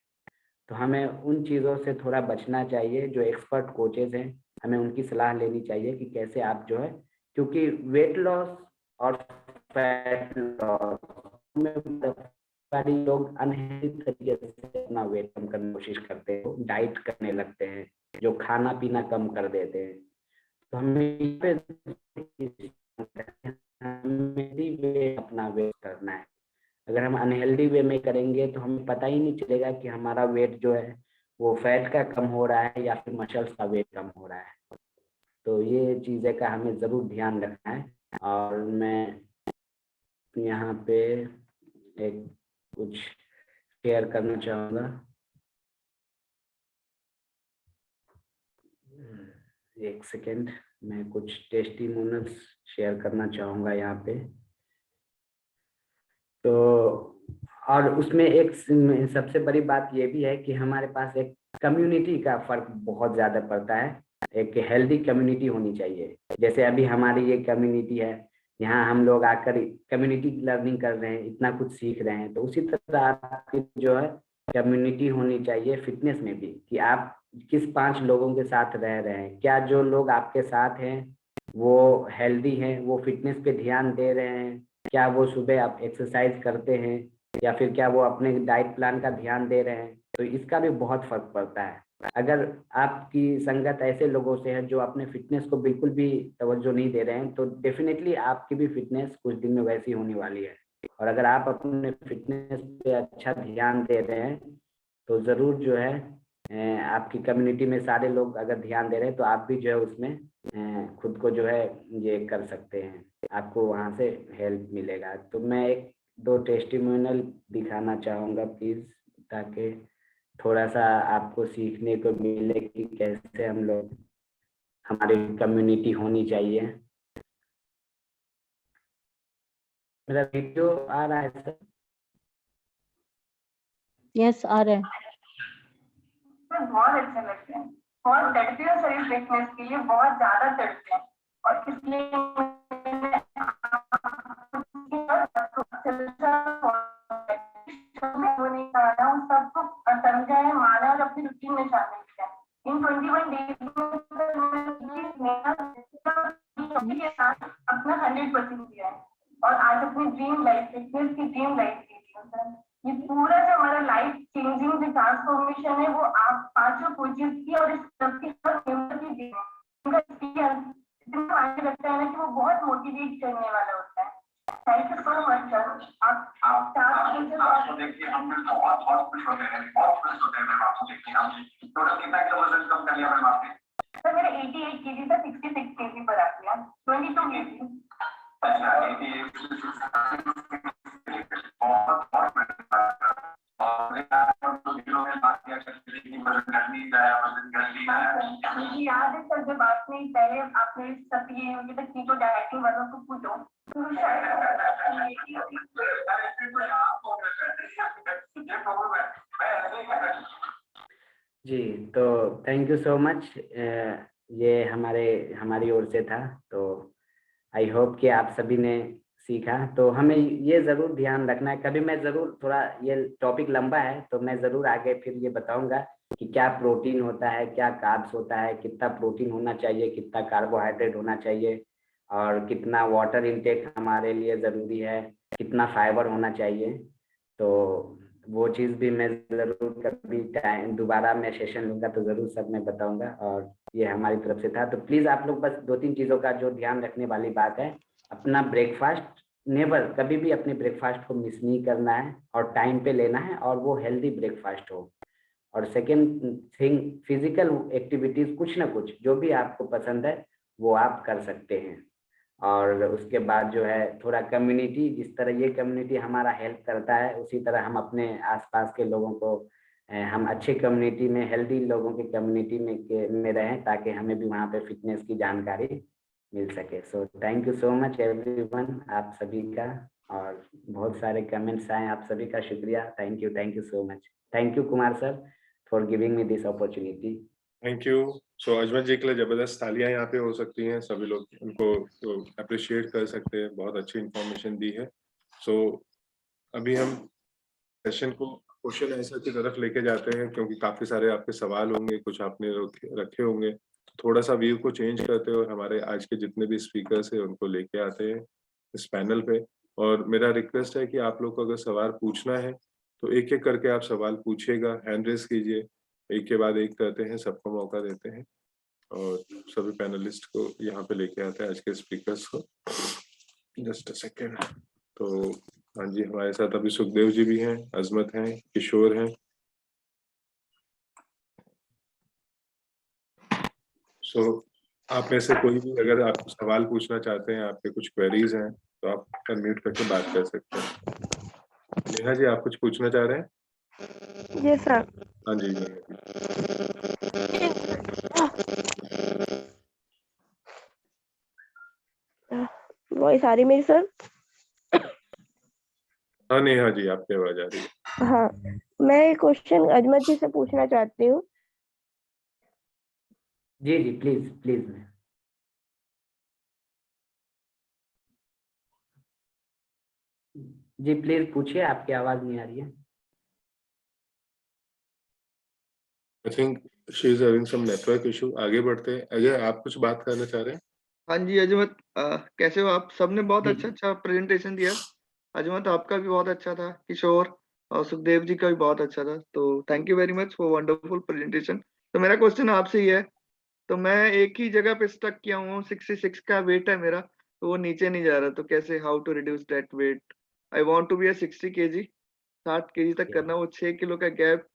तो हमें उन चीज़ों से थोड़ा बचना चाहिए। जो एक्सपर्ट कोचेज हैं हमें उनकी सलाह लेनी चाहिए कि कैसे आप जो है, क्योंकि वेट लॉस और फैट लॉस में सारी लोग अनहेल्दी तरीके से अपना वेट कम करने की कोशिश करते हैं, डाइट करने लगते हैं, जो खाना पीना कम कर देते हैं। तो हमें अपना वेट करना है। अगर हम अनहेल्दी वे में करेंगे तो हमें पता ही नहीं चलेगा कि हमारा वेट जो है वो फैट का कम हो रहा है या फिर मसल्स का वेट कम हो रहा है। तो ये चीजें का हमें जरूर ध्यान रखना है। और मैं यहाँ पे एक कुछ शेयर करना चाहूँगा। एक सेकेंड, मैं कुछ टेस्टिमोनियल्स शेयर करना चाहूँगा यहाँ पे। तो और उसमें एक सबसे बड़ी बात ये भी है कि हमारे पास एक कम्युनिटी का फर्क बहुत ज्यादा पड़ता है। एक हेल्दी कम्युनिटी होनी चाहिए। जैसे अभी हमारी ये कम्युनिटी है, यहाँ हम लोग आकर कम्युनिटी लर्निंग कर रहे हैं, इतना कुछ सीख रहे हैं। तो उसी तरह आपकी जो है कम्युनिटी होनी चाहिए फिटनेस में भी, कि आप किस 5 लोगों के साथ रह रहे हैं, क्या जो लोग आपके साथ हैं वो हेल्दी हैं, वो फिटनेस पे ध्यान दे रहे हैं, क्या वो सुबह आप एक्सरसाइज करते हैं, या फिर क्या वो अपने डाइट प्लान का ध्यान दे रहे हैं। तो इसका भी बहुत फर्क पड़ता है। अगर आपकी संगत ऐसे लोगों से है जो अपने फिटनेस को बिल्कुल भी तवज्जो नहीं दे रहे हैं, तो डेफिनेटली आपकी भी फिटनेस कुछ दिन में वैसी होने वाली है। और अगर आप अपने फिटनेस पे अच्छा ध्यान दे रहे हैं तो जरूर जो है आपकी कम्युनिटी में सारे लोग अगर ध्यान दे रहे हैं तो आप भी जो है उसमें खुद को जो है ये कर सकते हैं, आपको वहां से हेल्प मिलेगा। तो मैं एक दो टेस्टिमोनियल दिखाना चाहूंगा प्लीज, ताकि थोड़ा सा आपको सीखने को मिले कि कैसे हम लोग, हमारी कम्युनिटी होनी चाहिए। मेरा वीडियो आ रहा है सर? यस आ रहा है। बहुत अच्छा लगता है, बहुत तड़पते हो शरीर फिटनेस के लिए, बहुत ज्यादा तड़पते हैं और इसलिए सबको समझा है, माना और अपनी रूटीन में शामिल किया। इन 21 डेज के साथ अपना 100% दिया है और आज अपनी ड्रीम लाइफ, फिटनेस की ड्रीम लाइफ जी रही हूँ सर। ये पूरा जो हमारा लाइफ चेंजिंग जो ट्रांसफॉर्मेशन है वो आप पांचों कोचेस की और इस क्लब की हर मेंबर की दी है। उनका एक्सपीरियंस इतना आगे लगता है ना कि वो बहुत मोटिवेट करने वाला होता है। Thank you so much sir. आप आपको देखिए हम बहुत खुश होते हैं, बहुत खुश होते हैं आपको देखिए। हम टोटल कितना किलो वजन कम कर लिया मैम आपने? सर मेरा 88 kg था, 66 kg पर आ गया, 22 kg। अच्छा 88 बहुत मुझे याद है सर जब आपने पहले आपने सब ये तक कीटो डाइटिंग वालों को पूछो जी, तो थैंक यू सो मच। ये हमारी ओर से था। तो आई होप कि आप सभी ने सीखा। तो हमें ये जरूर ध्यान रखना है, कभी मैं जरूर, थोड़ा ये टॉपिक लंबा है तो मैं जरूर आगे फिर ये बताऊंगा कि क्या प्रोटीन होता है, क्या कार्ब्स होता है, कितना प्रोटीन होना चाहिए, कितना कार्बोहाइड्रेट होना चाहिए, और कितना वाटर इनटेक हमारे लिए जरूरी है, कितना फाइबर होना चाहिए। तो वो चीज़ भी मैं जरूर कभी टाइम दोबारा मैं सेशन लूंगा तो जरूर सब मैं बताऊंगा। और ये हमारी तरफ से था। तो प्लीज आप लोग बस 2-3 चीजों का जो ध्यान रखने वाली बात है, अपना ब्रेकफास्ट नेवर, कभी भी अपने ब्रेकफास्ट को मिस नहीं करना है और टाइम पे लेना है, और वो हेल्दी ब्रेकफास्ट हो। और सेकेंड थिंग, फिजिकल एक्टिविटीज कुछ ना कुछ जो भी आपको पसंद है वो आप कर सकते हैं। और उसके बाद जो है थोड़ा कम्युनिटी, जिस तरह ये कम्युनिटी हमारा हेल्प करता है उसी तरह हम अपने आसपास के लोगों को, हम अच्छे कम्युनिटी में, हेल्दी लोगों की कम्युनिटी में रहें, ताकि हमें भी वहाँ पे फिटनेस की जानकारी मिल सके। So thank you so much everyone, आप सभी का। और बहुत सारे कमेंट्स आए, आप सभी का शुक्रिया। Thank you so much. Thank you Kumar sir for giving me this opportunity. Thank you. So Azmat ji के लिए जबरदस्त तालियां यहाँ पे हो सकती हैं, सभी लोग उनको अप्रिशिएट कर सकते हैं, बहुत अच्छी इंफॉर्मेशन दी है। सो अभी हम सेशन को क्वेश्चन आंसर की तरफ लेके जाते हैं, क्योंकि काफी सारे आपके सवाल होंगे, कुछ आपने रखे होंगे। थोड़ा सा व्यू को चेंज करते हैं और हमारे आज के जितने भी स्पीकर्स हैं उनको लेके आते हैं इस पैनल पे। और मेरा रिक्वेस्ट है कि आप लोग को अगर सवाल पूछना है तो एक एक करके आप सवाल पूछिएगा, हैंड रेस कीजिए, एक के बाद एक करते हैं, सबको मौका देते हैं और सभी पैनलिस्ट को यहाँ पे लेके आते हैं, आज के स्पीकर्स को। Just a second. तो हाँ जी, हमारे साथ अभी सुखदेव जी भी हैं, अजमत हैं, किशोर हैं। सो आप में से कोई भी अगर आप सवाल पूछना चाहते हैं, आपके कुछ क्वेरीज हैं, तो आप अनम्यूट करके बात कर सकते हैं। नेहा जी, आप कुछ पूछना चाह रहे हैं? Yes sir. हाँ जी जी। वॉइस आ रही मेरी सर? हाँ नेहा जी, आपकी आवाज आ रही है। हाँ, मैं क्वेश्चन अजमत जी से पूछना चाहती हूँ। जी जी प्लीज प्लीज। जी प्लीज पूछिए, आपकी आवाज नहीं आ रही है। I think she is having some network issue. आगे बढ़ते हैं। अगर आप कुछ बात करना चाह रहे हैं? हाँ जी अजमत, कैसे हो आप? सबने बहुत जी। अच्छा प्रेजेंटेशन दिया। अजमत आपका भी बहुत अच्छा था। किशोर, और सुखदेव जी का भी बहुत अच्छा था। तो thank you very much for wonderful presentation. तो मेरा क्वेश्चन आपसे ही है, तो मैं एक ही जगह पे स्टक किया हूँ, 66 का वेट है मेरा, तो वो नीचे नहीं जा रहा, तो कैसे, how to reduce that weight? I want to be 60 kg, 60 kg तक करना, वो 6 किलो का गैप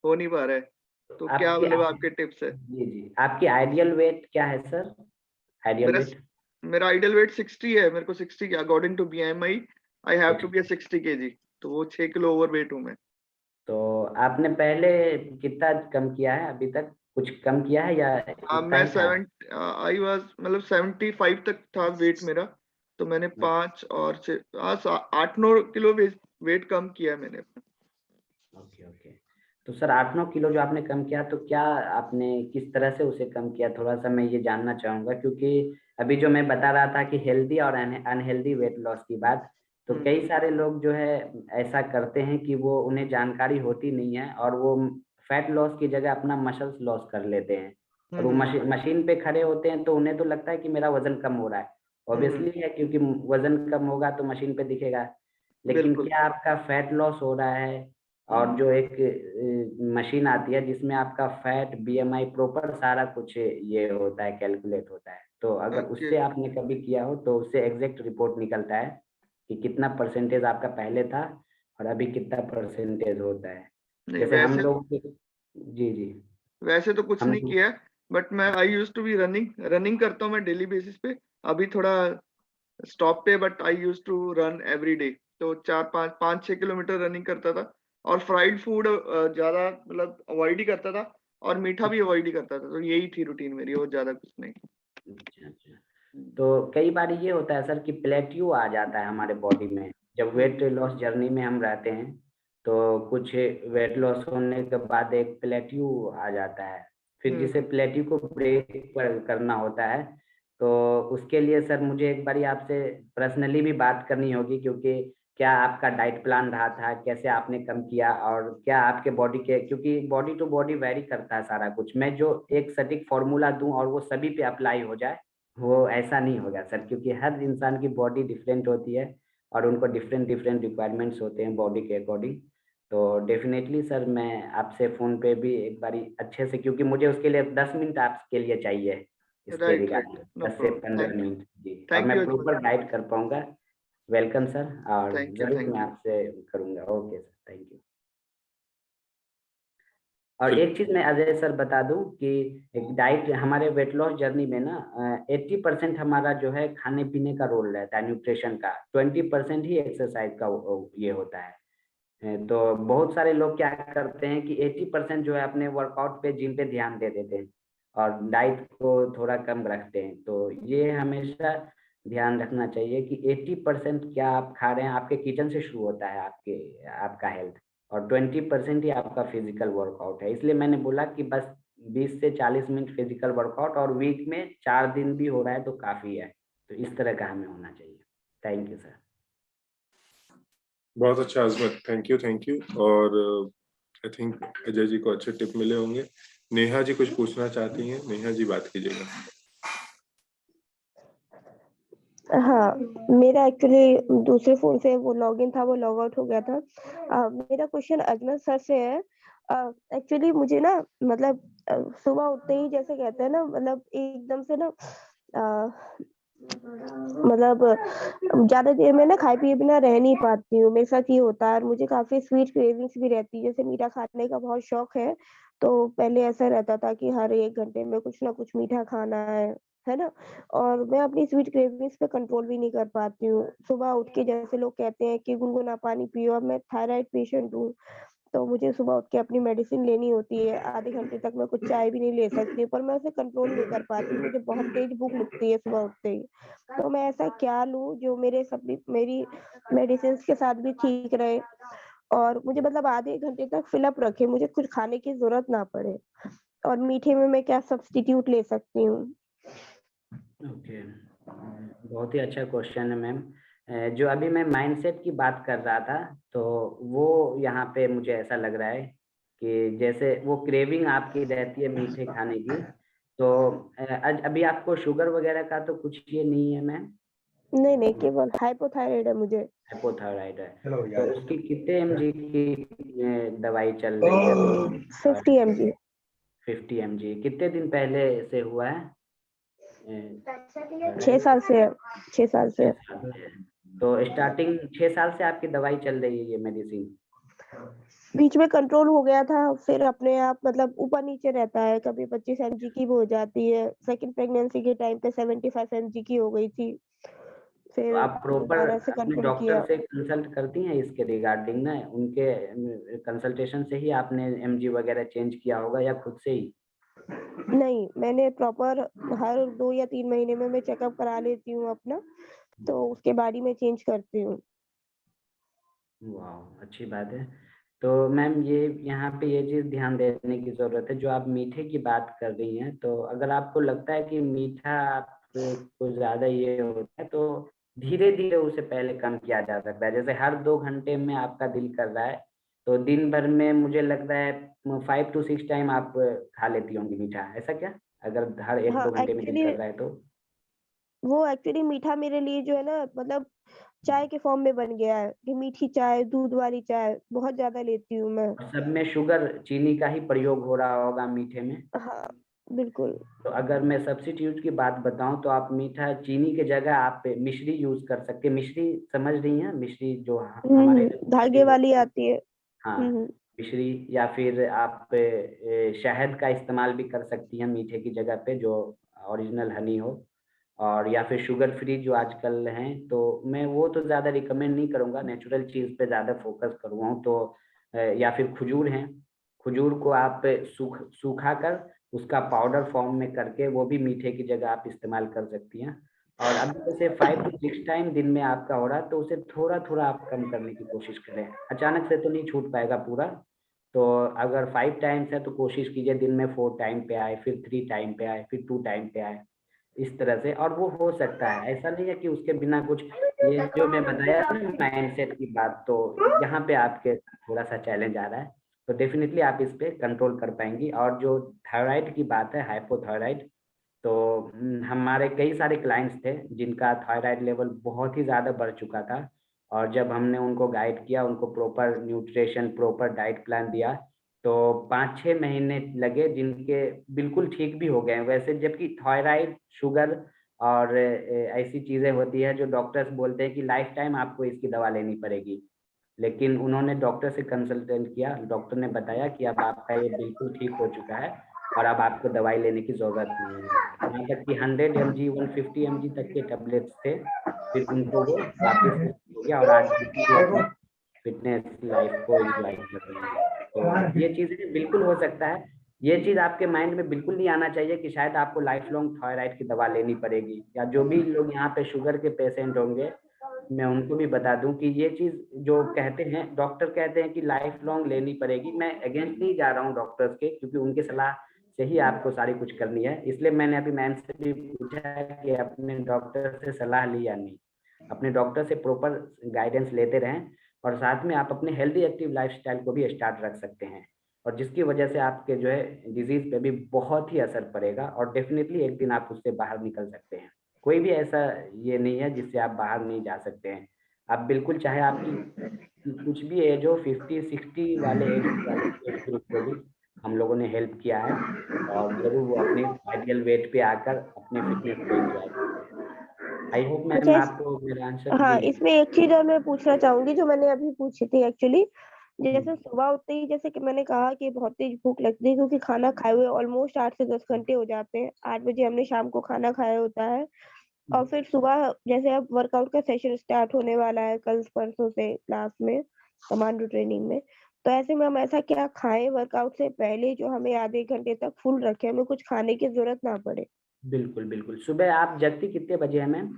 हो नहीं पा रहा है, तो क्या आपकी मतलब आपके टिप्स है? जी जी, आपकी आइडियल वेट क्या है सर? आइडियल मेरा वेट? मेरा आइडियल वेट 60 है, मेरे को 60 according to BMI I have to be 60 kg, तो वो 6 किलो ओवर वेट हूँ मैं। तो आपने पहले कितना कम किया है अभी तक? कुछ कम किया है या इतना मैं ही था? 7 आई वाज मतलब 75 तक था वेट मेरा, तो मैंने 5 और 8-9 किलो वेट कम किया है मैंने अपना। Okay okay. तो सर 8-9 किलो जो आपने कम किया, तो क्या आपने किस तरह से उसे कम किया, थोड़ा सा मैं ये जानना चाहूंगा, क्योंकि अभी जो मैं बता रहा था कि हेल्दी और अनहेल्दी वेट लॉस की बात, तो कई सारे लोग जो है ऐसा करते हैं कि वो उन्हें जानकारी होती नहीं है और वो फैट लॉस की जगह अपना मसल्स लॉस कर लेते हैं, और वो मशीन पे खड़े होते हैं तो उन्हें तो लगता है कि मेरा वजन कम हो रहा है, ऑब्वियसली है, क्योंकि वजन कम होगा तो मशीन पे दिखेगा, लेकिन बिल्कुल। क्या आपका फैट लॉस हो रहा है? और जो एक मशीन आती है जिसमें आपका फैट, BMI प्रॉपर सारा कुछ ये होता है, कैलकुलेट होता है, तो अगर ओके। उससे आपने कभी किया हो तो उससे एग्जैक्ट रिपोर्ट निकलता है कि कितना परसेंटेज आपका पहले था और अभी कितना परसेंटेज होता है। नहीं जैसे हम वैसे लोग, जी जी, वैसे तो कुछ हम नहीं किया, बट मैं I use to be running running करता हूँ मैं डेली बेसिस पे। अभी थोड़ा स्टॉप पे, but I use to run every day, तो 4-5-6 किलोमीटर रनिंग करता था, और फ्राइड फूड ज्यादा मतलब अवॉइड ही करता था, और मीठा भी अवॉइड ही करता था, तो यही थी रूटीन मेरी, और ज्यादा कुछ नहीं। अच्छा अच्छा। तो कई बार ये होता है सर कि प्लेट्यू आ जाता है हमारे बॉडी में, जब वेट लॉस जर्नी में हम रहते हैं, तो कुछ वेट लॉस होने के बाद एक प्लेट्यू आ जाता है, फिर जिसे प्लेट्यू को ब्रेक करना होता है, तो उसके लिए सर मुझे एक बारी आपसे पर्सनली भी बात करनी होगी, क्योंकि क्या आपका डाइट प्लान रहा था, कैसे आपने कम किया, और क्या आपके बॉडी के, क्योंकि बॉडी टू बॉडी वेरी करता है सारा कुछ, मैं जो एक सटीक फॉर्मूला दूं और वो सभी पे अप्लाई हो जाए, वो ऐसा नहीं होगा सर, क्योंकि हर इंसान की बॉडी डिफरेंट होती है और उनको डिफरेंट डिफरेंट रिक्वायरमेंट्स होते हैं बॉडी के अकॉर्डिंग। तो डेफिनेटली सर मैं आपसे फोन पे भी एक बारी अच्छे से, क्योंकि मुझे उसके लिए 10 मिनट आपके लिए चाहिए, इसके राइट राइट, रिगार्डिंग नो 10 से प्रॉब्लम। 15 thank you. मिनट जी, और थैंक मैं यू अजमल। प्रॉपर गाइड कर पाऊंगा। वेलकम सर, और थैंक यू। जरूर थैंक मैं यू। आपसे करूंगा। Okay sir, thank you. और चलिए। एक चीज मैं अजय सर बता दूं कि एक डाइट हमारे वेट लॉस जर्नी में ना 80% हमारा जो है खाने पीने का रोल रहता है, न्यूट्रिशन का, 20% ही एक्सरसाइज का ये होता है। तो बहुत सारे लोग क्या करते हैं कि 80% जो है अपने वर्कआउट पे, जिम पे ध्यान दे देते हैं और डाइट को थोड़ा कम रखते हैं, तो ये हमेशा ध्यान रखना चाहिए कि 80% क्या आप खा रहे हैं, आपके किचन से शुरू होता है आपका हेल्थ, और 20% ही आपका फिजिकल वर्कआउट है। इसलिए मैंने बोला कि बस 20 से 40 मिनट फिजिकल वर्कआउट, और वीक में 4 दिन भी हो रहा है तो काफी है, तो इस तरह का हमें होना चाहिए। Thank you sir. बहुत अच्छा अजमत, थैंक यू थैंक यू। और आई थिंक अजय जी को अच्छे टिप मिले होंगे। नेहा जी कुछ पूछना चाहती हैं, नेहा जी बात कीजिएगा। हाँ, मेरा एक्चुअली दूसरे फोन से वो लॉगिन था, वो लॉग आउट हो गया था। मेरा क्वेश्चन अजमत सर से है। एक्चुअली मुझे ना मतलब सुबह उठते ही जैसे कहते हैं ना, मतलब एकदम से ना मतलब ज्यादा देर में ना खाए पिए बिना रह नहीं पाती हूँ, मेरे साथ ये होता है। और मुझे काफी स्वीट क्रेविंग्स भी रहती है, जैसे मीठा खाने का बहुत शौक है। तो पहले ऐसा रहता था कि हर 1 घंटे में कुछ ना कुछ मीठा खाना है ना। और मैं अपनी स्वीट क्रेविंग्स पे कंट्रोल भी नहीं कर पाती हूँ। सुबह उठ के जैसे लोग कहते हैं कि गुनगुना पानी पियो, अब मैं थायराइड पेशेंट हूँ, तो मुझे सुबह उठ के अपनी मेडिसिन लेनी होती है। आधे घंटे तक मैं कुछ चाय भी नहीं ले सकती, पर मैं उसे कंट्रोल नहीं कर पाती, मुझे बहुत तेज भूख लगती है सुबह उठते ही। तो मैं ऐसा क्या लूं जो मेरी मेडिसिन के साथ भी ठीक रहे, और मुझे मतलब आधे घंटे तक फिलअप रखे, मुझे कुछ खाने की जरूरत ना पड़े। और मीठे में मैं क्या सब्स्टिट्यूट ले सकती हूँ? ओके, बहुत ही अच्छा क्वेश्चन है मैम। जो अभी मैं माइंडसेट की बात कर रहा था, तो वो यहाँ पे मुझे ऐसा लग रहा है कि जैसे वो क्रेविंग आपकी रहती है मीठे खाने की, तो अभी आपको शुगर वगैरह का तो कुछ ये नहीं है मैम? नहीं नहीं, केवल हाइपोथायराइड है मुझे। हाइपोथायराइड है, तो उसकी कितने mg की दवाई चल रही है अभी? 50 mg। 50 mg कितने दिन पहले से हुआ है? 6 साल से है, 6 साल से है। 6 साल से है। तो स्टार्टिंग 6 साल से आपकी दवाई चल रही है ये मेडिसिन? बीच में कंट्रोल हो गया था, फिर अपने आप मतलब ऊपर नीचे रहता है, कभी 25 mg की वो हो जाती है, सेकंड प्रेगनेंसी के टाइम पे 75 mg की हो गई थी, तो फिर आप प्रॉपर दोबारा से अपने कंट्रोल डॉक्टर किया। से कंसल्ट करती हैं इसके रिगार्डिंग ना? उनके कंसल्टेशन से ही आपने एमजी वगैरह चेंज किया होगा या खुद से ही? नहीं, मैंने प्रॉपर हर 2 या 3 महीने में मैं चेकअप करा लेती हूँ अपना, तो उसके बाद ही मैं चेंज करती हूँ। वाह, अच्छी बात है। तो मैम ये यहाँ पे ये चीज़ ध्यान देने की ज़रूरत है, जो आप मीठे की बात कर रही हैं, तो अगर आपको लगता है कि मीठा आपको ज़्यादा ये होता है, तो धीरे-धीरे उसे पहले कम किया जा सकता है। जैसे हर 2 घंटे में आपका दिल कर रहा है, तो दिन भर में मुझे लगता है 5 to 6 टाइम आप खा लेती होंगी मीठा, ऐसा क्या? अगर हर 1-2 हाँ, घंटे में दिल कर रहा है तो? वो एक्चुअली मीठा मेरे लिए जो है ना, मतलब चाय के फॉर्म में बन गया है कि मीठी चाय, दूध वाली चाय बहुत ज़्यादा लेती हूँ मैं। और सब में शुगर, चीनी का ही प्रयोग हो रहा होगा मीठे में? हाँ, बिल्कुल। तो अगर मैं सब्स्टिट्यूट की बात बताऊं तो आप मीठा चीनी के जगह आप मिश्री यूज कर सकते हैं। मिश्री समझ रही हैं? मिश्री जो हमारे इधर मिश्री धागे वाली होती है। आती है। हाँ, हुँ। मिश्री, या फिर आप शहद का इस्तेमाल भी कर सकती हैं मीठे की जगह पे, जो ओरिजिनल हनी हो। और या फिर शुगर फ्री जो आजकल हैं, तो मैं वो तो ज़्यादा रिकमेंड नहीं करूँगा, नेचुरल चीज़ पे ज़्यादा फोकस करूँगा। तो या फिर खजूर हैं, खजूर को आप सूखा कर उसका पाउडर फॉर्म में करके वो भी मीठे की जगह आप इस्तेमाल कर सकती हैं। और अभी जैसे 5 to 6 टाइम दिन में आपका हो रहा है, तो उसे थोड़ा-थोड़ा आप कम करने की कोशिश करें। अचानक से तो नहीं छूट पाएगा पूरा। तो अगर 5 टाइम्स है तो कोशिश कीजिए दिन में 4 टाइम पे आए, फिर 3 टाइम पे आए, फिर 2 टाइम पे आए, इस तरह से। और वो हो सकता है, ऐसा नहीं है कि उसके बिना कुछ। ये जो मैं बताया ना माइंडसेट की बात, तो यहाँ पे आपके थोड़ा-सा चैलेंज आ रहा है। तो डेफिनिटली आप इस पे कंट्रोल कर पाएँगी। और जो थायराइड की बात है, हाइपोथायराइड, तो हमारे कई सारे क्लाइंट्स थे जिनका थायराइड लेवल बहुत ही ज़्यादा बढ़ चुका था। और जब हमने उनको गाइड किया, उनको proper nutrition, proper diet plan दिया, तो 5-6 महीने लगे जिनके बिल्कुल ठीक भी हो गए। वैसे जबकि थायराइड, शुगर और ऐसी चीज़ें होती हैं जो डॉक्टर्स बोलते हैं कि लाइफ टाइम आपको इसकी दवा लेनी पड़ेगी। लेकिन उन्होंने डॉक्टर से कंसल्टेंट किया, डॉक्टर ने बताया कि अब आपका ये बिल्कुल ठीक हो चुका है और अब आपको दवाई लेने की ज़रूरत नहीं है। यहाँ तक कि 100 mg, 150 mg तक के टैबलेट्स थे, फिर उनको वो वापस से हो गया और आज वो अपनी फिटनेस लाइफ को एन्जॉय कर रहे हैं। तो ये चीज़ें बिल्कुल हो सकता है। ये चीज़ आपके माइंड में बिल्कुल नहीं आना चाहिए कि शायद आपको लाइफ लॉन्ग थायराइड की दवा लेनी पड़ेगी। या जो भी लोग यहाँ पे शुगर के पेशेंट होंगे, मैं उनको भी बता दूं कि ये चीज़ जो कहते हैं, डॉक्टर कहते हैं कि लाइफ लॉन्ग लेनी पड़ेगी, मैं अगेंस्ट नहीं जा रहा हूँ डॉक्टर्स के, क्योंकि उनकी सलाह से ही आपको सारी कुछ करनी है। इसलिए मैंने अभी मैम से भी पूछा कि अपने डॉक्टर से सलाह ली या नहीं। अपने डॉक्टर से प्रॉपर गाइडेंस लेते रहें और साथ में आप अपने हेल्दी एक्टिव लाइफस्टाइल को भी स्टार्ट रख सकते हैं, और जिसकी वजह से आपके जो है डिजीज पे भी बहुत ही असर पड़ेगा और डेफिनेटली एक दिन आप उससे बाहर निकल सकते हैं। कोई भी ऐसा ये नहीं है जिससे आप बाहर नहीं जा सकते हैं। आप बिल्कुल, चाहे आपकी कुछ भी एज हो, 50-60 वाले एज ग्रुप को भी हम लोगों ने हेल्प किया है, और ज़रूर वो अपने आइडियल वेट पे आकर अपने फिटनेस को एन्जॉय करते हैं। आई होप मैम अच्छा, आपको मेरा आंसर हाँ, क्लियर है। इसमें एक चीज़ और मैं पूछना चाहूँगी जो मैंने अभी पूछी थी एक्चुअली। जैसे सुबह उठते ही, जैसे कि मैंने कहा कि बहुत तेज भूख लगती है क्योंकि खाना खाए हुए ऑलमोस्ट 8 से 10 घंटे हो जाते हैं। 8 बजे हमने शाम को खाना खाया होता है और फिर सुबह जैसे अब वर्कआउट का सेशन स्टार्ट होने वाला है कल-परसों से क्लास में, कमांडो ट्रेनिंग में। तो ऐसे में हम ऐसा क्या खाएँ वर्कआउट से पहले जो हमें आधे घंटे तक फुल रखे, हमें कुछ खाने की ज़रूरत ना पड़े? बिल्कुल, बिल्कुल। सुबह आप जगती कितने बजे हैं मैम?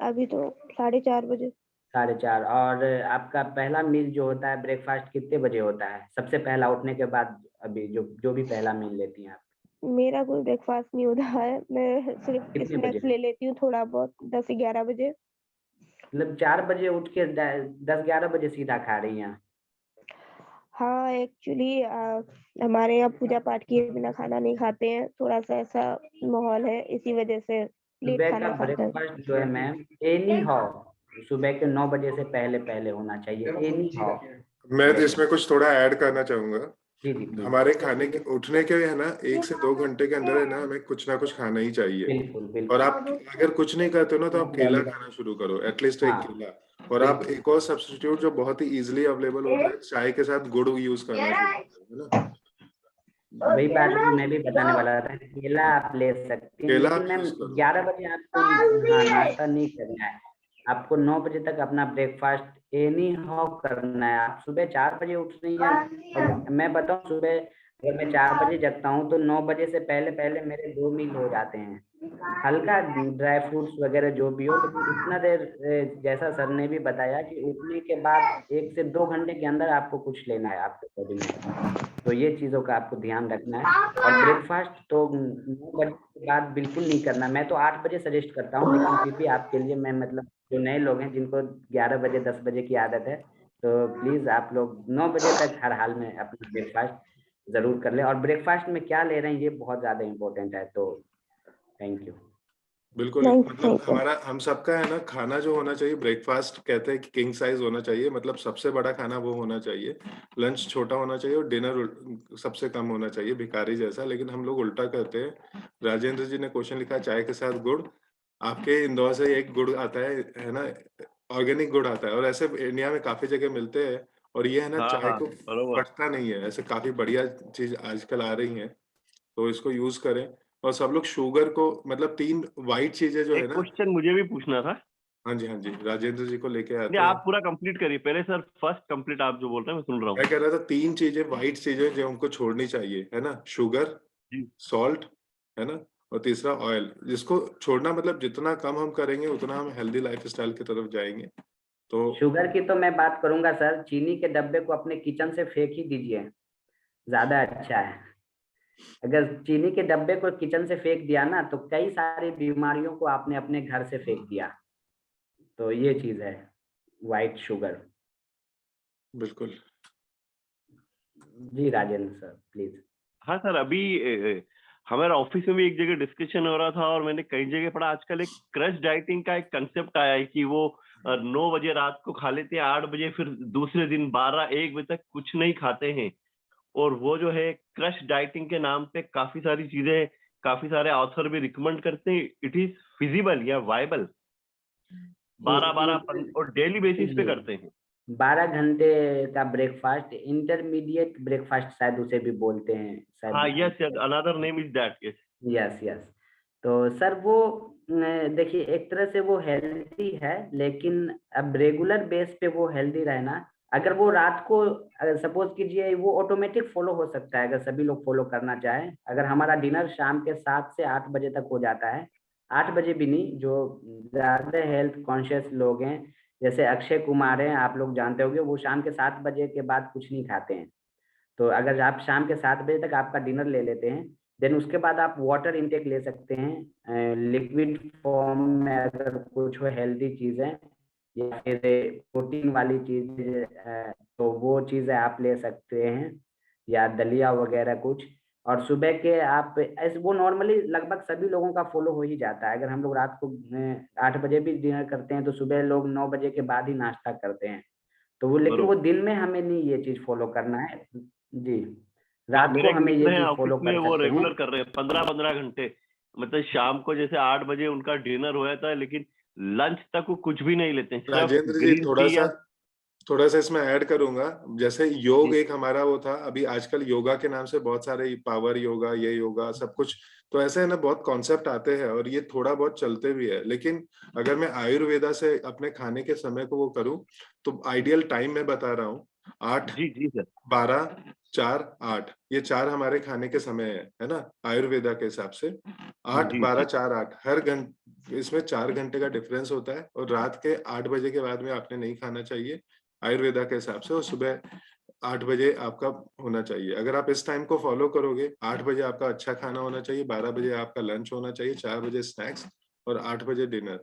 अभी तो 4:30 बजे। 4:30। और आपका पहला मील जो होता है, ब्रेकफ़ास्ट कितने बजे होता है? सबसे पहला उठने के बाद अभी जो जो भी पहला मील लेती हैं आप? मेरा कोई ब्रेकफ़ास्ट नहीं होता है, मैं सिर्फ़ कितने बजे? स्नैक्स ले लेती हूँ थोड़ा बहुत 10-11 बजे। मतलब 4 बजे उठ के ड 10-11 बजे सीधा खा रही हैं? हाँ, एक्चुअली हमारे यहाँ पूजा-पाठ किए बिना खाना नहीं खाते हैं, थोड़ा-सा ऐसा माहौल है, इसी वजह से। लेट सुबह खाना का खाकर। ब्रेकफास्ट जो है मैम एनी हाउ सुबह के 9 बजे से पहले पहले होना चाहिए, एनी हाउ। मैं इसमें कुछ थोड़ा ऐड करना चाहूंगा। जी जी प्लीज। हमारे खाने के उठने के है ना 1 से 2 घंटे के अंदर है ना हमें कुछ ना कुछ खाना ही चाहिए। बिल्कुल और बिल्कुल। आप अगर कुछ नहीं करते हो ना तो आप केला खाना शुरू करो, एटलीस्ट एक हाँ, केला। और आप एक और सब्स्टिट्यूट जो बहुत ही इजीली अवेलेबल होता है, चाय के साथ गुड़ यूज करना शुरू करो, है ना। वही बात मैं भी बताने वाला था, केला आप ले सकते हैं, केला लेकिन आप मैम यूज करो। 11 बजे आपको हाँ नाश्ता नहीं करना है, आपको 9 बजे तक अपना ब्रेकफास्ट एनी हाउ करना है। आप सुबह 4 बजे उठ रही हैं, मैं बताऊं सुबह अगर मैं 4 बजे जगता हूँ तो 9 बजे से पहले पहले मेरे 2 मील हो जाते हैं, हल्का ड्राई फ्रूट्स वगैरह जो भी हो, लेकिन उतना देर जैसा सर ने भी बताया कि उठने के बाद 1 से 2 घंटे के अंदर आपको कुछ लेना है आपके बॉडी में, तो ये चीजों का आपको ध्यान रखना है। और ब्रेकफास्ट तो 9 बजे के बाद बिल्कुल नहीं करना, मैं तो 8 बजे सजेस्ट करता हूँ, लेकिन फिर भी आपके लिए मैं मतलब जो नए लोग हैं जिनको 11 बजे 10 बजे की आदत है, तो प्लीज आप लोग 9 बजे तक हर हाल में अपना ब्रेकफास्ट जरूर कर लें। और ब्रेकफास्ट में क्या ले रहे हैं ये बहुत ज्यादा इंपॉर्टेंट है, तो थैंक यू। बिल्कुल, मतलब हमारा हम सबका है ना खाना जो होना चाहिए, ब्रेकफास्ट कहते हैं कि किंग साइज होना चाहिए, मतलब सबसे बड़ा खाना वो होना चाहिए। लंच छोटा होना चाहिए और डिनर सबसे कम होना चाहिए, भिखारी जैसा। लेकिन हम लोग उल्टा करते हैं। राजेंद्र जी ने क्वेश्चन लिखा चाय के साथ गुड़। आपके इंदौर से एक गुड़ आता है ना, ऑर्गेनिक गुड़ आता है, और ऐसे इंडिया में काफी जगह मिलते हैं। और ये है ना हाँ चाय हाँ को बरोबर। फटता नहीं है, ऐसे काफी बढ़िया चीज आजकल आ रही है, तो इसको यूज करें। और सब लोग शुगर को मतलब 3 व्हाइट चीजें जो है एक ना। क्वेश्चन मुझे भी पूछना था। हाँ जी, हाँ जी, राजेंद्र जी को लेके आते नहीं हैं। आप पूरा कंप्लीट करिए पहले सर, फर्स्ट कंप्लीट आप जो बोल रहे हैं मैं सुन रहा हूँ। मैं कह रहा था 3 चीजें, व्हाइट चीजें जो हमको छोड़नी चाहिए, है ना, शुगर, जी। सॉल्ट, है ना, और तीसरा ऑयल। जिसको छोड़ना मतलब जितना कम हम करेंगे उतना हम हेल्दी लाइफस्टाइल की तरफ जाएंगे। तो शुगर की तो मैं बात करूंगा सर, चीनी के डब्बे को अपने किचन से फेंक ही दीजिए, ज्यादा अच्छा है। अगर चीनी के डब्बे को किचन से फेंक दिया ना तो कई सारी बीमारियों को आपने अपने घर से फेंक दिया, तो ये चीज है वाइट शुगर। बिल्कुल। जी राजेंद्र सर प्लीज। हाँ सर, अभी हमारे ऑफिस में भी एक जगह डिस्कशन हो रहा था और मैंने कई जगह पढ़ा, आजकल एक क्रश डाइटिंग का एक कंसेप्ट आया है कि वो 9 बजे रात को खा लेते हैं, 8 बजे फिर दूसरे दिन 12-1 बजे तक कुछ नहीं खाते हैं। और वो जो है क्रश डाइटिंग के नाम पे काफी सारी चीजें, काफी सारे ऑथर भी रिकमेंड करते हैं, इट इज फिजिबल या वायबल, 12-12 और डेली बेसिस पे करते हैं। 12 घंटे का ब्रेकफास्ट, इंटरमीडिएट ब्रेकफास्ट शायद उसे भी बोलते हैं हाँ शायद। Yes, another name is that. Yes yes yes. तो सर वो देखिए एक तरह से वो हेल्दी है, लेकिन अब रेगुलर बेस पे वो हेल्दी रहना, अगर वो रात को सपोज कीजिए वो ऑटोमेटिक फॉलो हो सकता है अगर सभी लोग फॉलो करना चाहें। अगर हमारा डिनर शाम के 7 से 8 बजे तक हो जाता है, 8 बजे भी नहीं, जो ज्यादा हेल्थ कॉन्शियस लोग हैं जैसे अक्षय कुमार हैं, आप लोग जानते होंगे, वो शाम के 7 बजे के बाद कुछ नहीं खाते हैं। तो अगर आप शाम के 7 बजे तक आपका डिनर ले लेते हैं, देन उसके बाद आप वाटर इनटेक ले सकते हैं लिक्विड फॉर्म में, अगर कुछ हेल्दी चीजें या फिर प्रोटीन वाली चीज, तो वो चीजें आप ले सकते हैं, या दलिया वगैरह कुछ। और सुबह के आप ऐसे वो नॉर्मली लगभग सभी लोगों का फॉलो हो ही जाता है। अगर हम लोग रात को 8 बजे भी डिनर करते हैं तो सुबह लोग 9 बजे के बाद ही नाश्ता करते हैं, तो वो लेकिन वो दिन में हमें नहीं ये चीज फॉलो करना है। जी रात मेरे को एक हमें मित्र ये हैं चीज ऑफिस फॉलो में, कर वो सकते हैं। रेगुलर कर रहे हैं 15-15 घंटे, मतलब शाम को जैसे 8 बजे उनका डिनर हो जाता है लेकिन लंच तक वो कुछ भी नहीं लेते हैं, सिर्फ राजेंद्र जी ग्रीन टी या थोड़ा सा इसमें ऐड करूंगा। जैसे योग एक हमारा वो था, अभी आजकल योगा के नाम से बहुत सारे पावर योगा, ये योगा सब कुछ, तो ऐसे है ना बहुत कॉन्सेप्ट आते हैं और ये थोड़ा बहुत चलते भी है। लेकिन अगर मैं आयुर्वेदा से अपने खाने के समय को वो करूं तो आइडियल टाइम मैं बता रहा हूँ, 8, जी जी सर, 12, 4, 8, ये 4 हमारे खाने के समय है ना, आयुर्वेदा के हिसाब से 8, जी 12, जी 4, 8 हर घंटे, इसमें 4 घंटे का डिफरेंस होता है। और रात के 8 बजे के बाद में आपने नहीं खाना चाहिए आयुर्वेदा के हिसाब से, और सुबह 8 बजे आपका होना चाहिए। अगर आप इस टाइम को फॉलो करोगे, 8 बजे आपका अच्छा खाना होना चाहिए, 12 बजे आपका लंच होना चाहिए, 4 बजे स्नैक्स और 8 बजे डिनर,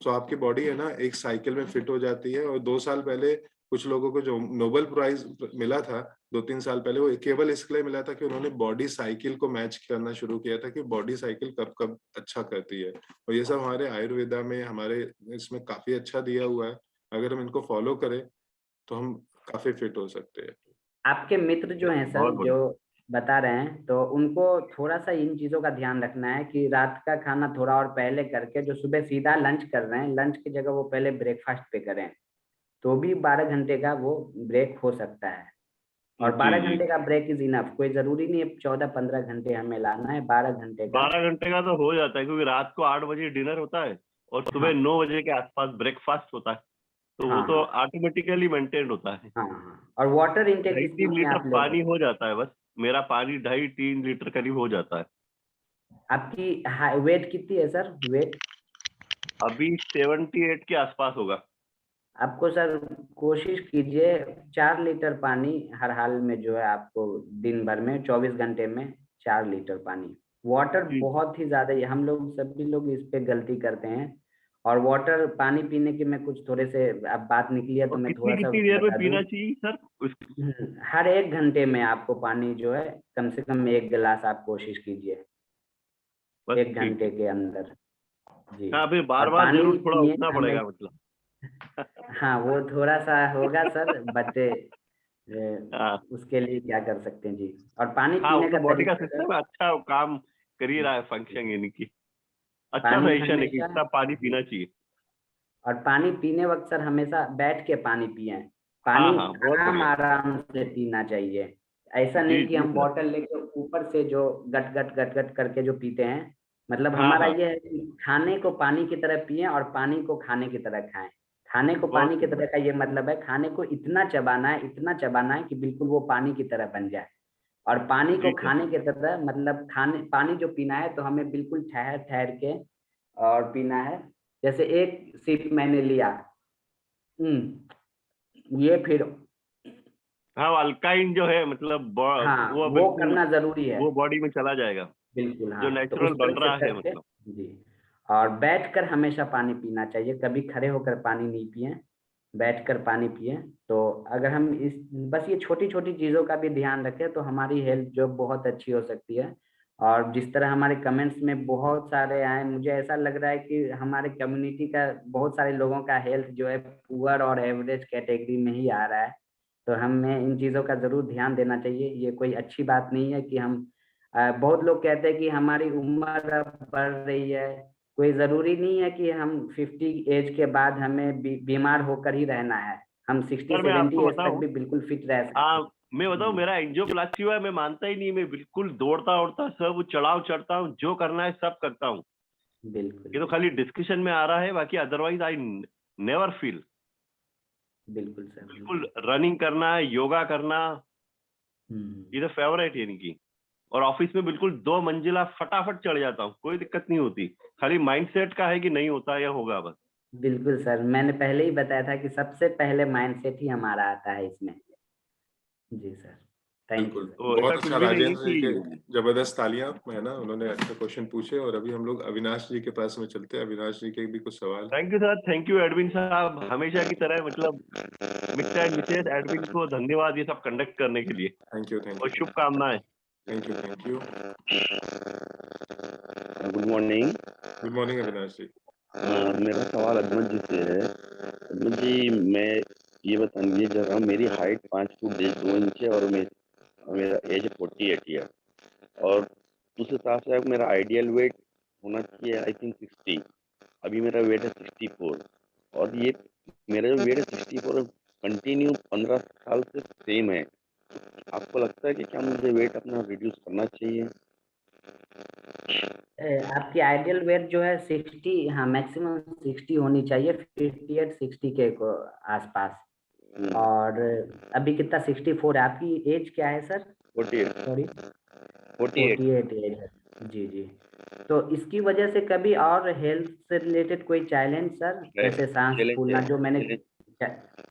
तो आपकी बॉडी है ना एक साइकिल में फिट हो जाती है। और 2 साल पहले कुछ लोगों को जो नोबेल प्राइज मिला था 2-3 साल पहले वो केवल इसके लिए मिला था कि उन्होंने बॉडी साइकिल को मैच करना शुरू किया था कि बॉडी साइकिल कब-कब अच्छा करती है। और ये सब हमारे आयुर्वेदा में, हमारे इसमें काफ़ी अच्छा दिया हुआ है। अगर हम इनको फ़ॉलो करें, तो हम काफ़ी फिट हो सकते हैं। आपके मित्र जो हैं सर, बहुत बढ़िया। जो बता रहे हैं, तो उनको थोड़ा-सा इन चीज़ों का ध्यान रखना है कि रात का खाना थोड़ा और पहले करके, जो सुबह सीधा लंच कर रहे हैं, लंच की जगह वो पहले ब्रेकफ़ास्ट पे करें। तो भी 12 घंटे का वो ब्रेक हो सकता है। और 12 जी, घंटे का ब्रेक इज़ इनफ। कोई ज़रूरी नहीं है 14-15 घंटे हमें लाना है, 12 घंटे का। 12 घंटे का तो हो जाता है क्योंकि रात को 8 बजे डिनर होता है और सुबह हाँ, 9 बजे के आसपास ब्रेकफास्ट होता है। तो वो हाँ, तो हाँ, ऑटोमेटिकली मेंटेन्ड होता है। हाँ, हाँ। और वाटर इंटेक इस 2.5-3 बीच में लीटर आप ले पानी सकते हो हैं। जाता है बस। मेरा पानी 2.5-3 लीटर करीब हो जाता है। आपकी वेट कितनी है सर, वेट? अभी 78 के आसपास होगा। आपको सर कोशिश कीजिए 4 लीटर पानी हर हाल में जो है आपको दिन भर में 24 घंटे में 4 लीटर पानी। वाटर जी। बहुत ही ज़्यादा ही हम लोग सभी लोग इस पे गलती करते हैं। और वाटर पानी पीने के मैं कुछ थोड़े से अब बात निकली है तो और मैं थोड़ा-सा कितनी-कितनी देर में बता दूँ। पीना चाहिए सर? हर 1 घंटे में आपको पानी जो है कम से कम 1 गिलास आप कोशिश कीजिए, बस 1 ठीक है। घंटे के अंदर। जी। हाँ, फिर और बार-बार पानी ज़रूर थोड़ा पिए उठना हमें। पड़ेगा मतलब। हाँ, वो थोड़ा-सा होगा सर, बट हाँ। उसके लिए क्या कर सकते हैं जी। और पानी हाँ, पीने वो तो का बॉडी का तरीका सर, सिस्टम अच्छा काम कर ही रहा है फंक्शन यानी कि। अच्छा पानी सजेशन है कि हमेशा इतना पानी जी, पीना चाहिए। और पानी पीने वक़्त सर हमेशा बैठ के पानी पिएँ। हाँ, पानी हाँ, बहुत बढ़िया। आराम-आराम से पीना चाहिए। ऐसा जी, नहीं कि जी हम सर। बॉटल लेके ऊपर से जो गट-गट करके जो पीते हैं। मतलब हाँ, हमारा हाँ, ये है कि खाने को पानी की तरह पिएँ और पानी को खाने की तरह खाएँ। खाने को बहुत पानी की सुंदर। तरह का ये मतलब है खाने को इतना चबाना है कि बिल्कुल वो पानी की तरह बन जाए। और पानी को जी सर। खाने की तरह मतलब खाने पानी जो पीना है तो हमें बिल्कुल ठहर-ठहर के और पीना है। जैसे एक सिप मैंने लिया, ये फिर हाँ, अल्काइन जो है मतलब हाँ, वो वो बिल्कुल करना ज़रूरी है। वो बॉडी में चला जाएगा, बिल्कुल, जो हाँ, तो नेचुरल उस बन तरह से रहा है करके मतलब। जी। और बैठकर हमेशा पानी पीना चाहिए, कभी खड़े होकर पानी नहीं पिएँ, बैठकर पानी पिएँ। तो अगर हम इस बस ये छोटी-छोटी चीज़ों का भी ध्यान रखें तो हमारी हेल्थ जो बहुत अच्छी हो सकती है। और जिस तरह हमारे कमेंट्स में बहुत सारे आए, मुझे ऐसा लग रहा है कि हमारे कम्युनिटी का बहुत सारे लोगों का हेल्थ जो है पुअर और एवरेज कैटेगरी में ही आ रहा है। तो हमें इन चीज़ों का ज़रूर ध्यान देना चाहिए। ये कोई अच्छी बात नहीं है कि हम बहुत लोग कहते हैं कि हमारी उम्र अब बढ़ रही है। कोई ज़रूरी नहीं है कि हम 50 एज के बाद हमें बीमार होकर ही रहना है। हम सर मैं 60-70 आपको एज तक बताऊँ भी बिल्कुल फिट रह सकते हैं। मैं बताऊँ जी, मेरा एंजियोप्लास्टी हुआ है, मैं मानता ही नहीं, मैं बिल्कुल दौड़ता-वोड़ता सब चढ़ाव चढ़ता हूँ, जो करना है सब करता हूँ। बिल्कुल, ये तो खाली बिल्कुल। डिस्कशन में आ रहा है, बाकी अदरवाइज़ आई नेवर फील। बिल्कुल सर, बिल्कुल बिल्कुल। रनिंग करना, योगा करना, हुँ। ये तो फेवरेट है इनकी। और ऑफिस में बिल्कुल 2 मंजिला फटाफट चढ़ जाता हूँ, कोई दिक्कत नहीं होती। खाली माइंडसेट का है कि नहीं होता या होगा बस। बिल्कुल सर, मैंने पहले ही बताया था कि सबसे पहले माइंडसेट ही हमारा आता है इसमें। जी सर, थैंक यू बिल्कुल, सर। तो ऐसा बहुत कुछ अच्छा भी नहीं है राजेंद्र जी के, कि ज़बरदस्त तालियाँ, है ना? उन्होंने अच्छे क्वेश्चन पूछे और अभी हम लोग अविनाश जी के पास में चलते हैं। अविनाश जी के भी कुछ सवाल। Thank you sir, thank you admin साहब, हमेशा की तरह मतलब मिस्टर एंड मिसेस एडमिन को धन्यवाद ये सब कंडक्ट करने के लिए थैंक यू, थैंक और यू, शुभकामनाएँ। Thank you, thank you. Good morning. Good morning Avinash ji. मेरा सवाल अजमत जी से है। अजमत जी, मैं ये बताइए जरा, मेरी हाइट 5 फुट 2 इंच है और मेरा एज 48 ईयर, और उस हिसाब से मेरा आइडियल वेट होना चाहिए आई थिंक 60। अभी मेरा वेट है 64, और ये मेरा जो वेट है 64 कंटिन्यू 15 साल से सेम है। आपको लगता है कि क्या मुझे वेट अपना रिड्यूस करना चाहिए? आपकी आइडियल वेट जो है 60, हाँ, मैक्सिमम 60 होनी चाहिए, 58-60 के को आसपास। और अभी कितना 64 है? आपकी एज क्या है सर? 48। सॉरी, 48। 48 एज है। जी, जी। तो इसकी वजह से कभी और हेल्थ से रिलेटेड कोई चैलेंज सर, जैसे सांस चैलेंज फूलना है, जो मैंने चैलेंज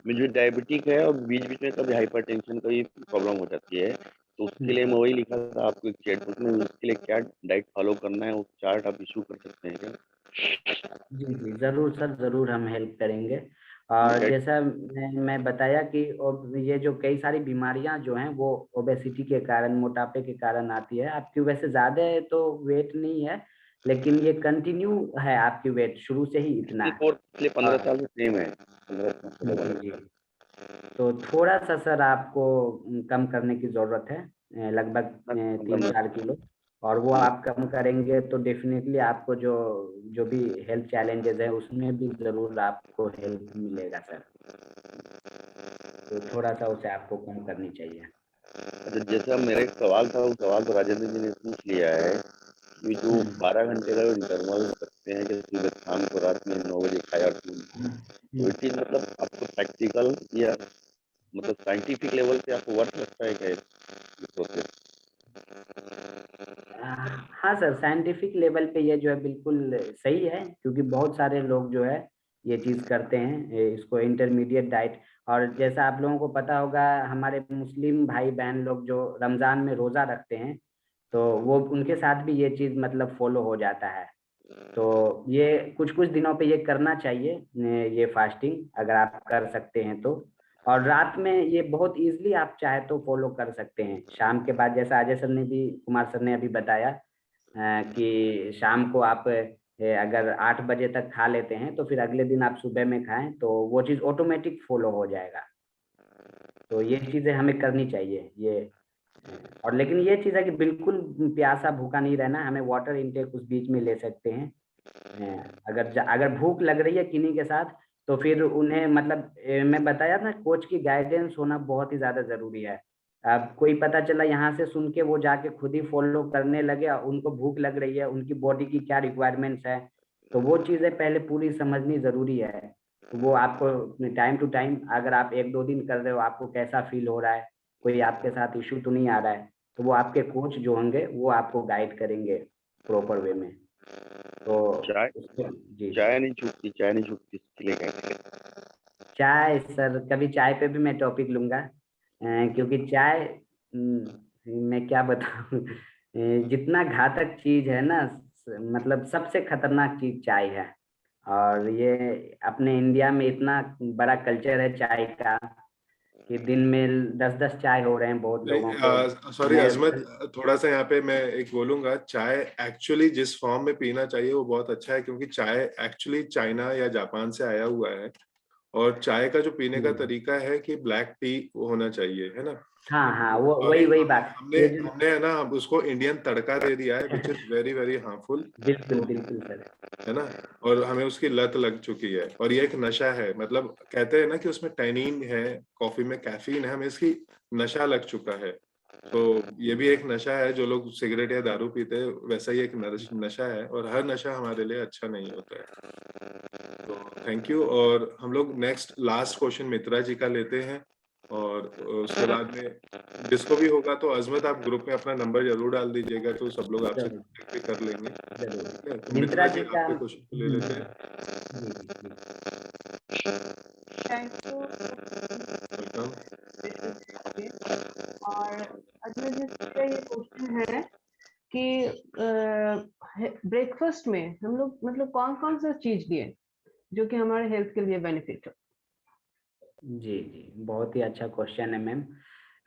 मुझे डायबिटिक है और बीच-बीच में कभी हाइपरटेंशन का भी प्रॉब्लम हो जाती है। तो उसके लिए मैं वही लिखा था आपको एक चैटबॉट में, उसके लिए क्या डाइट फॉलो करना है, वो चार्ट आप इश्यू कर सकते हैं क्या? जी, जी, ज़रूर सर, ज़रूर हम हेल्प करेंगे। और जैसा मैं बताया कि ये जो कई सारी बीमारियां जो हैं वो ओबेसिटी के कारण, मोटापे के कारण आती है। आपकी वैसे ज्यादा है तो वेट नहीं है, लेकिन ये कंटिन्यू है आपकी वेट शुरू से ही इतना है। पिछले 15 साल से सेम है। जी। तो थोड़ा सा सर आपको कम करने की जरूरत है, लगभग 3-4 किलो, और वो आप कम करेंगे तो डेफिनेटली आपको जो भी हेल्थ चैलेंजेस है उसमें भी जरूर आपको हेल्प मिलेगा सर। तो थोड़ा सा उसे आपको कम करनी चाहिए। अच्छा, जैसा मेरा एक सवाल था, वो सवाल तो राजेंद्र जी ने पूछ लिया है कि जो 12 घंटे का जो इंटरवल रखते हैं, जैसे सुबह शाम को रात में 9 बजे खाया और तो इट इज मतलब आपको प्रैक्टिकल या मतलब साइंटिफिक लेवल पे आपको वर्थ लगता है क्या ये प्रोसेस? हाँ सर, साइंटिफिक लेवल पे ये जो है बिल्कुल सही है, क्योंकि बहुत सारे लोग जो है ये चीज करते हैं, इसको इंटरमीडिएट डाइट। और जैसा आप लोगों को पता होगा, हमारे मुस्लिम भाई बहन लोग जो रमजान में रोजा रखते हैं, तो वो उनके साथ भी ये चीज मतलब फॉलो हो जाता है। तो ये कुछ कुछ दिनों पे ये करना चाहिए, ये फास्टिंग अगर आप कर सकते हैं तो। और रात में ये बहुत इजीली आप चाहे तो फॉलो कर सकते हैं शाम के बाद, जैसा अजय सर ने भी, कुमार सर ने अभी बताया कि शाम को आप अगर 8 बजे तक खा लेते हैं तो फिर अगले दिन आप सुबह में खाएं तो वो चीज़ ऑटोमेटिक फॉलो हो जाएगा। तो ये चीज़ें हमें करनी चाहिए ये। और लेकिन ये चीज़ है कि बिल्कुल प्यासा भूखा नहीं रहना, हमें वाटर इनटेक उस बीच में ले सकते हैं। अगर भूख लग रही है किन्हीं के साथ, तो फिर उन्हें मतलब मैं बताया था, कोच की गाइडेंस होना बहुत ही ज्यादा जरूरी है। अब कोई पता चला यहाँ से सुन के वो जाके खुद ही फॉलो करने लगे, उनको भूख लग रही है, उनकी बॉडी की क्या रिक्वायरमेंट्स है, तो वो चीजें पहले पूरी समझनी जरूरी है। तो वो आपको टाइम टू टाइम, अगर आप 1-2 दिन कर रहे हो, आपको कैसा फील हो रहा है, कोई आपके साथ इशू तो नहीं आ रहा है, तो वो आपके कोच जो होंगे वो आपको गाइड करेंगे प्रॉपर वे में। तो चाय जी चाय नहीं छूटती, चाय नहीं छूटती, इसके लिए क्या? चाय सर, कभी चाय पे भी मैं टॉपिक लूंगा, क्योंकि चाय, मैं क्या बताऊं, जितना घातक चीज है ना, मतलब सबसे खतरनाक चीज चाय है। और ये अपने इंडिया में इतना बड़ा कल्चर है चाय का कि दिन में 10-10 चाय हो रहे हैं बहुत लोगों को। सॉरी मैं अजमत, थोड़ा सा यहाँ पे मैं एक बोलूंगा, चाय एक्चुअली जिस फॉर्म में पीना चाहिए वो बहुत अच्छा है, क्योंकि चाय एक्चुअली चाइना या जापान से आया हुआ है। और चाय का जो पीने का तरीका है कि ब्लैक टी होना चाहिए, है ना। हाँ हाँ, वो अभी वही बात हमने ये हमने है ना, अब उसको इंडियन तड़का दे दिया है, which is very very harmful. बिल्कुल बिल्कुल सर। है ना। और हमें उसकी लत लग चुकी है, और ये एक नशा है। मतलब कहते हैं ना कि उसमें टैनिन है, कॉफी में कैफीन है, हमें इसकी नशा लग चुका है। तो ये भी एक नशा है, जो लोग सिगरेट या दारू पीते हैं वैसा ही एक नशा है, और हर नशा हमारे लिए अच्छा नहीं होता है। तो थैंक यू। और हम लोग नेक्स्ट लास्ट क्वेश्चन मित्रा जी का लेते हैं, और उसके बाद में जिसको भी होगा तो अजमत आप ग्रुप में अपना नंबर जरूर डाल दीजिएगा, तो सब लोग आपसे कॉन्टेक्ट भी कर लेंगे। ठीक है, तो मित्रा जी का आपके क्वेश्चन को ले लेते हैं। वेलकम। और अजमेर जी का ये क्वेश्चन है कि ब्रेकफास्ट में हम लोग मतलब कौन कौन सा चीज लिए जो कि हमारे हेल्थ के लिए बेनिफिट हो। जी जी, बहुत ही अच्छा क्वेश्चन है मैम।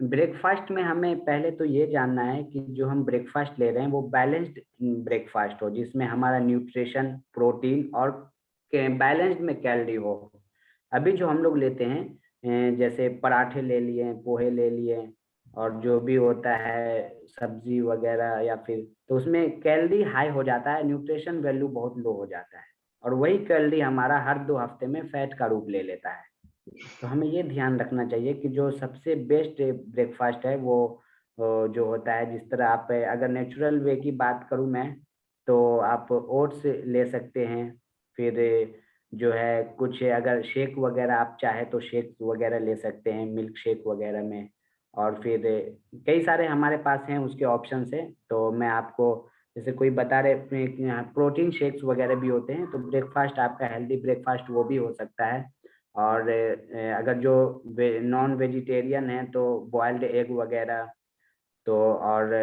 ब्रेकफास्ट में हमें पहले तो ये जानना है कि जो हम ब्रेकफास्ट ले रहे हैं वो बैलेंस्ड ब्रेकफास्ट हो, जिसमें हमारा न्यूट्रिशन, प्रोटीन और बैलेंस्ड में कैलोरी हो। अभी जो हम लोग लेते हैं, जैसे पराठे ले लिए, पोहे ले लिए, और जो भी होता है सब्जी वगैरह या फिर, तो उसमें कैलोरी हाई हो जाता है, न्यूट्रिशन वैल्यू बहुत लो हो जाता है, और वही कैलोरी हमारा हर 2 हफ्ते में फैट का रूप ले लेता है। तो हमें ये ध्यान रखना चाहिए कि जो सबसे बेस्ट ब्रेकफास्ट है वो जो होता है, जिस तरह आप, अगर नेचुरल वे की बात करूं मैं, तो आप ओट्स ले सकते हैं। फिर जो है कुछ, अगर शेक वगैरह आप चाहे तो शेक वगैरह ले सकते हैं, मिल्क शेक वगैरह में। और फिर कई सारे हमारे पास हैं उसके ऑप्शन है, तो मैं आपको, जैसे कोई बता रहे प्रोटीन शेक्स वगैरह भी होते हैं, तो ब्रेकफास्ट आपका हेल्दी ब्रेकफास्ट वो भी हो सकता है। और अगर जो नॉन वेजिटेरियन है तो बॉइल्ड एग वगैरह। तो और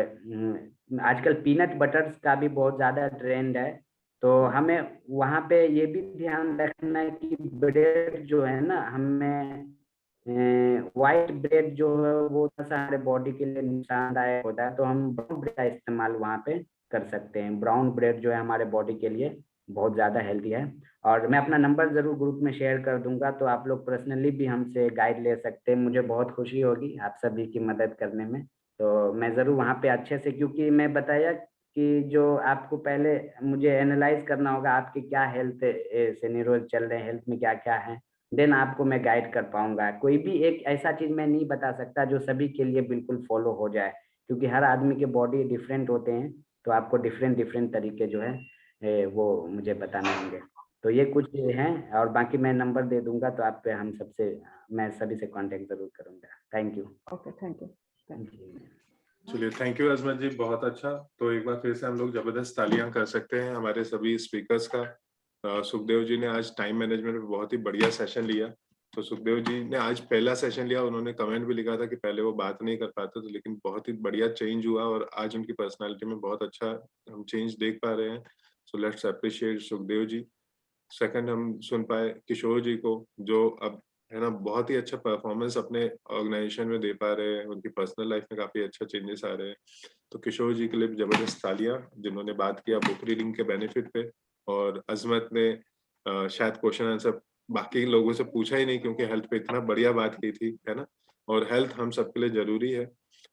आजकल पीनट बटर्स का भी बहुत ज़्यादा ट्रेंड है, तो हमें वहाँ पे ये भी ध्यान रखना है कि ब्रेड जो है ना, हमें व्हाइट ब्रेड जो है वो थोड़ा सा हमारे बॉडी के लिए नुकसानदायक होता है, तो हम ब्राउन ब्रेड का इस्तेमाल वहाँ पे कर सकते हैं। ब्राउन ब्रेड जो है हमारे बॉडी के लिए बहुत ज़्यादा हेल्दी है। और मैं अपना नंबर ज़रूर ग्रुप में शेयर कर दूंगा, तो आप लोग पर्सनली भी हमसे गाइड ले सकते हैं। मुझे बहुत खुशी होगी आप सभी की मदद करने में। तो मैं ज़रूर वहाँ पे अच्छे से, क्योंकि मैं बताया कि जो आपको पहले मुझे एनालाइज करना होगा आपकी क्या हेल्थ सिनेरियोज चल रहे हैं, हेल्थ में क्या क्या है, देन आपको मैं गाइड कर पाऊंगा। कोई भी एक ऐसा चीज मैं नहीं बता सकता जो सभी के लिए बिल्कुल फॉलो हो जाए, क्योंकि हर आदमी के बॉडी डिफरेंट होते हैं, तो आपको डिफरेंट डिफरेंट तरीके जो है वो मुझे बताने होंगे। तो ये कुछ हैं, और बाकी मैं नंबर दे दूंगा, तो आप पे हम सबसे, मैं सभी से कांटेक्ट जरूर करूंगा। Thank you. Okay, thank you. चलिए, थैंक यू अजमत जी, बहुत अच्छा। तो एक बार फिर से हम लोग जबरदस्त तालियां कर सकते हैं हमारे सभी स्पीकर्स का। सुखदेव जी ने आज टाइम मैनेजमेंट में बहुत ही बढ़िया सेशन लिया। तो सुखदेव जी ने आज पहला सेशन लिया, उन्होंने कमेंट भी लिखा था कि पहले वो बात नहीं कर पाते थे, लेकिन बहुत ही बढ़िया चेंज हुआ और आज उनकी पर्सनालिटी में बहुत अच्छा हम चेंज देख पा रहे हैं। So let's appreciate Sukhdev ji. Second, हम सुन पाए किशोर जी को, जो अब है ना बहुत ही अच्छा परफॉर्मेंस अपने ऑर्गेनाइजेशन में दे पा रहे हैं, उनकी पर्सनल लाइफ में काफी अच्छा चेंजेस आ रहे हैं। तो किशोर जी के लिए जबरदस्त तालियां, जिन्होंने बात किया बुक रीडिंग के बेनिफिट पे। और अजमत ने शायद क्वेश्चन आंसर बाकी लोगों से पूछा ही नहीं, क्योंकि हेल्थ पे इतना बढ़िया बात की थी, है ना। और हेल्थ हम सबके लिए जरूरी है,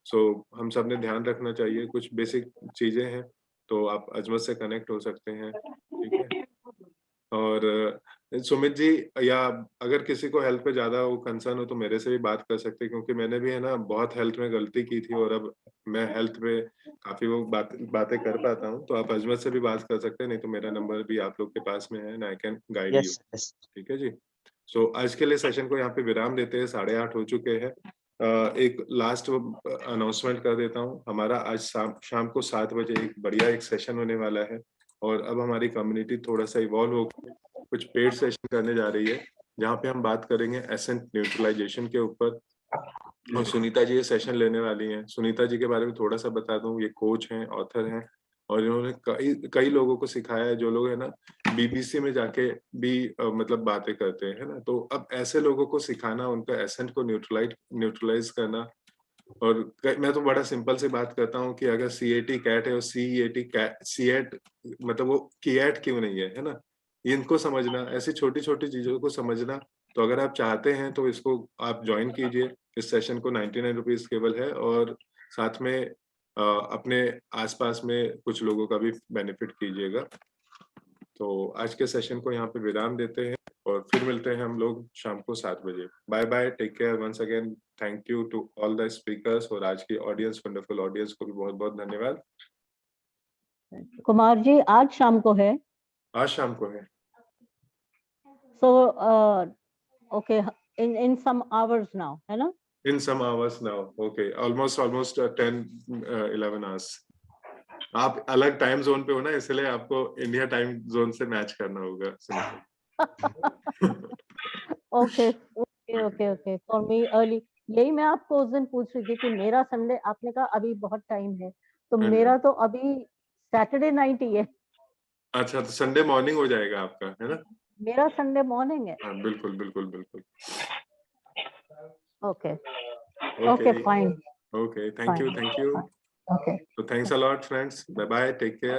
सो हम सब ने ध्यान रखना चाहिए। कुछ बेसिक चीजें हैं, तो आप अजमत से कनेक्ट हो सकते हैं, ठीक है। और सुमित जी, या अगर किसी को हेल्थ पे ज्यादा वो कंसर्न हो तो मेरे से भी बात कर सकते हैं, क्योंकि मैंने भी है ना बहुत हेल्थ में गलती की थी, और अब मैं हेल्थ पे काफी वो बातें कर पाता हूँ। तो आप अजमत से भी बात कर सकते हैं, नहीं तो मेरा नंबर भी आप लोग के पास में है, and I can guide you. ठीक है जी। सो आज के लिए सेशन को यहाँ पे विराम देते हैं, 8:30 हो चुके हैं। एक लास्ट अनाउंसमेंट कर देता हूँ, हमारा आज शाम को 7 बजे एक बढ़िया एक सेशन होने वाला है। और अब हमारी कम्युनिटी थोड़ा सा इवॉल्व होकर कुछ पेड सेशन करने जा रही है, जहाँ पे हम बात करेंगे एसेंट न्यूट्रलाइजेशन के ऊपर। और सुनीता जी ये सेशन लेने वाली हैं। सुनीता जी के बारे में थोड़ा सा बता दूं, ये कोच हैं, ऑथर हैं, और इन्होंने कई लोगों को सिखाया है, जो लोग है ना बीबीसी में जाके भी मतलब बातें करते हैं, है ना। तो अब ऐसे लोगों को सिखाना, उनका एसेंट को न्यूट्रलाइज करना। और मैं तो बड़ा सिंपल सी बात करता हूँ कि अगर CAT कैट है और CEAT सीएट, मतलब वो किएट क्यों नहीं है ना। इनको समझना, ऐसी छोटी छोटी चीजों को समझना। तो अगर आप चाहते हैं तो इसको आप ज्वाइन कीजिए। इस सेशन को 99 रुपीज केवल है, और साथ में अपने आसपास में कुछ लोगों का भी बेनिफिट कीजिएगा। तो आज के सेशन को यहाँ पे विराम देते हैं, और फिर मिलते हैं हम लोग शाम को 7 बजे। Bye bye, take care once again. Thank you to all the speakers, और आज की ऑडियंस, वंडरफुल ऑडियंस को भी बहुत बहुत धन्यवाद। कुमार जी, आज शाम को है? आज शाम को है। So okay, in some hours now, है ना? In some hours now, okay, almost 10-11 hours. आप अलग टाइम जोन पे हो ना, इसलिए आपको इंडिया टाइम जोन से मैच करना होगा। Okay, for me early। यही मैं आपको उस दिन पूछ रही थी कि मेरा संडे, आपने कहा अभी बहुत टाइम है, तो मेरा तो अभी सैटरडे नाइट ही है। अच्छा, तो संडे मॉर्निंग हो जाएगा आपका, है ना? मेरा संडे मॉर्निंग है। हाँ, बिल्कुल बिल्कुल बिल्कुल। Okay, fine। Okay, thank you. Okay, So thanks a lot, friends. Bye bye, take care.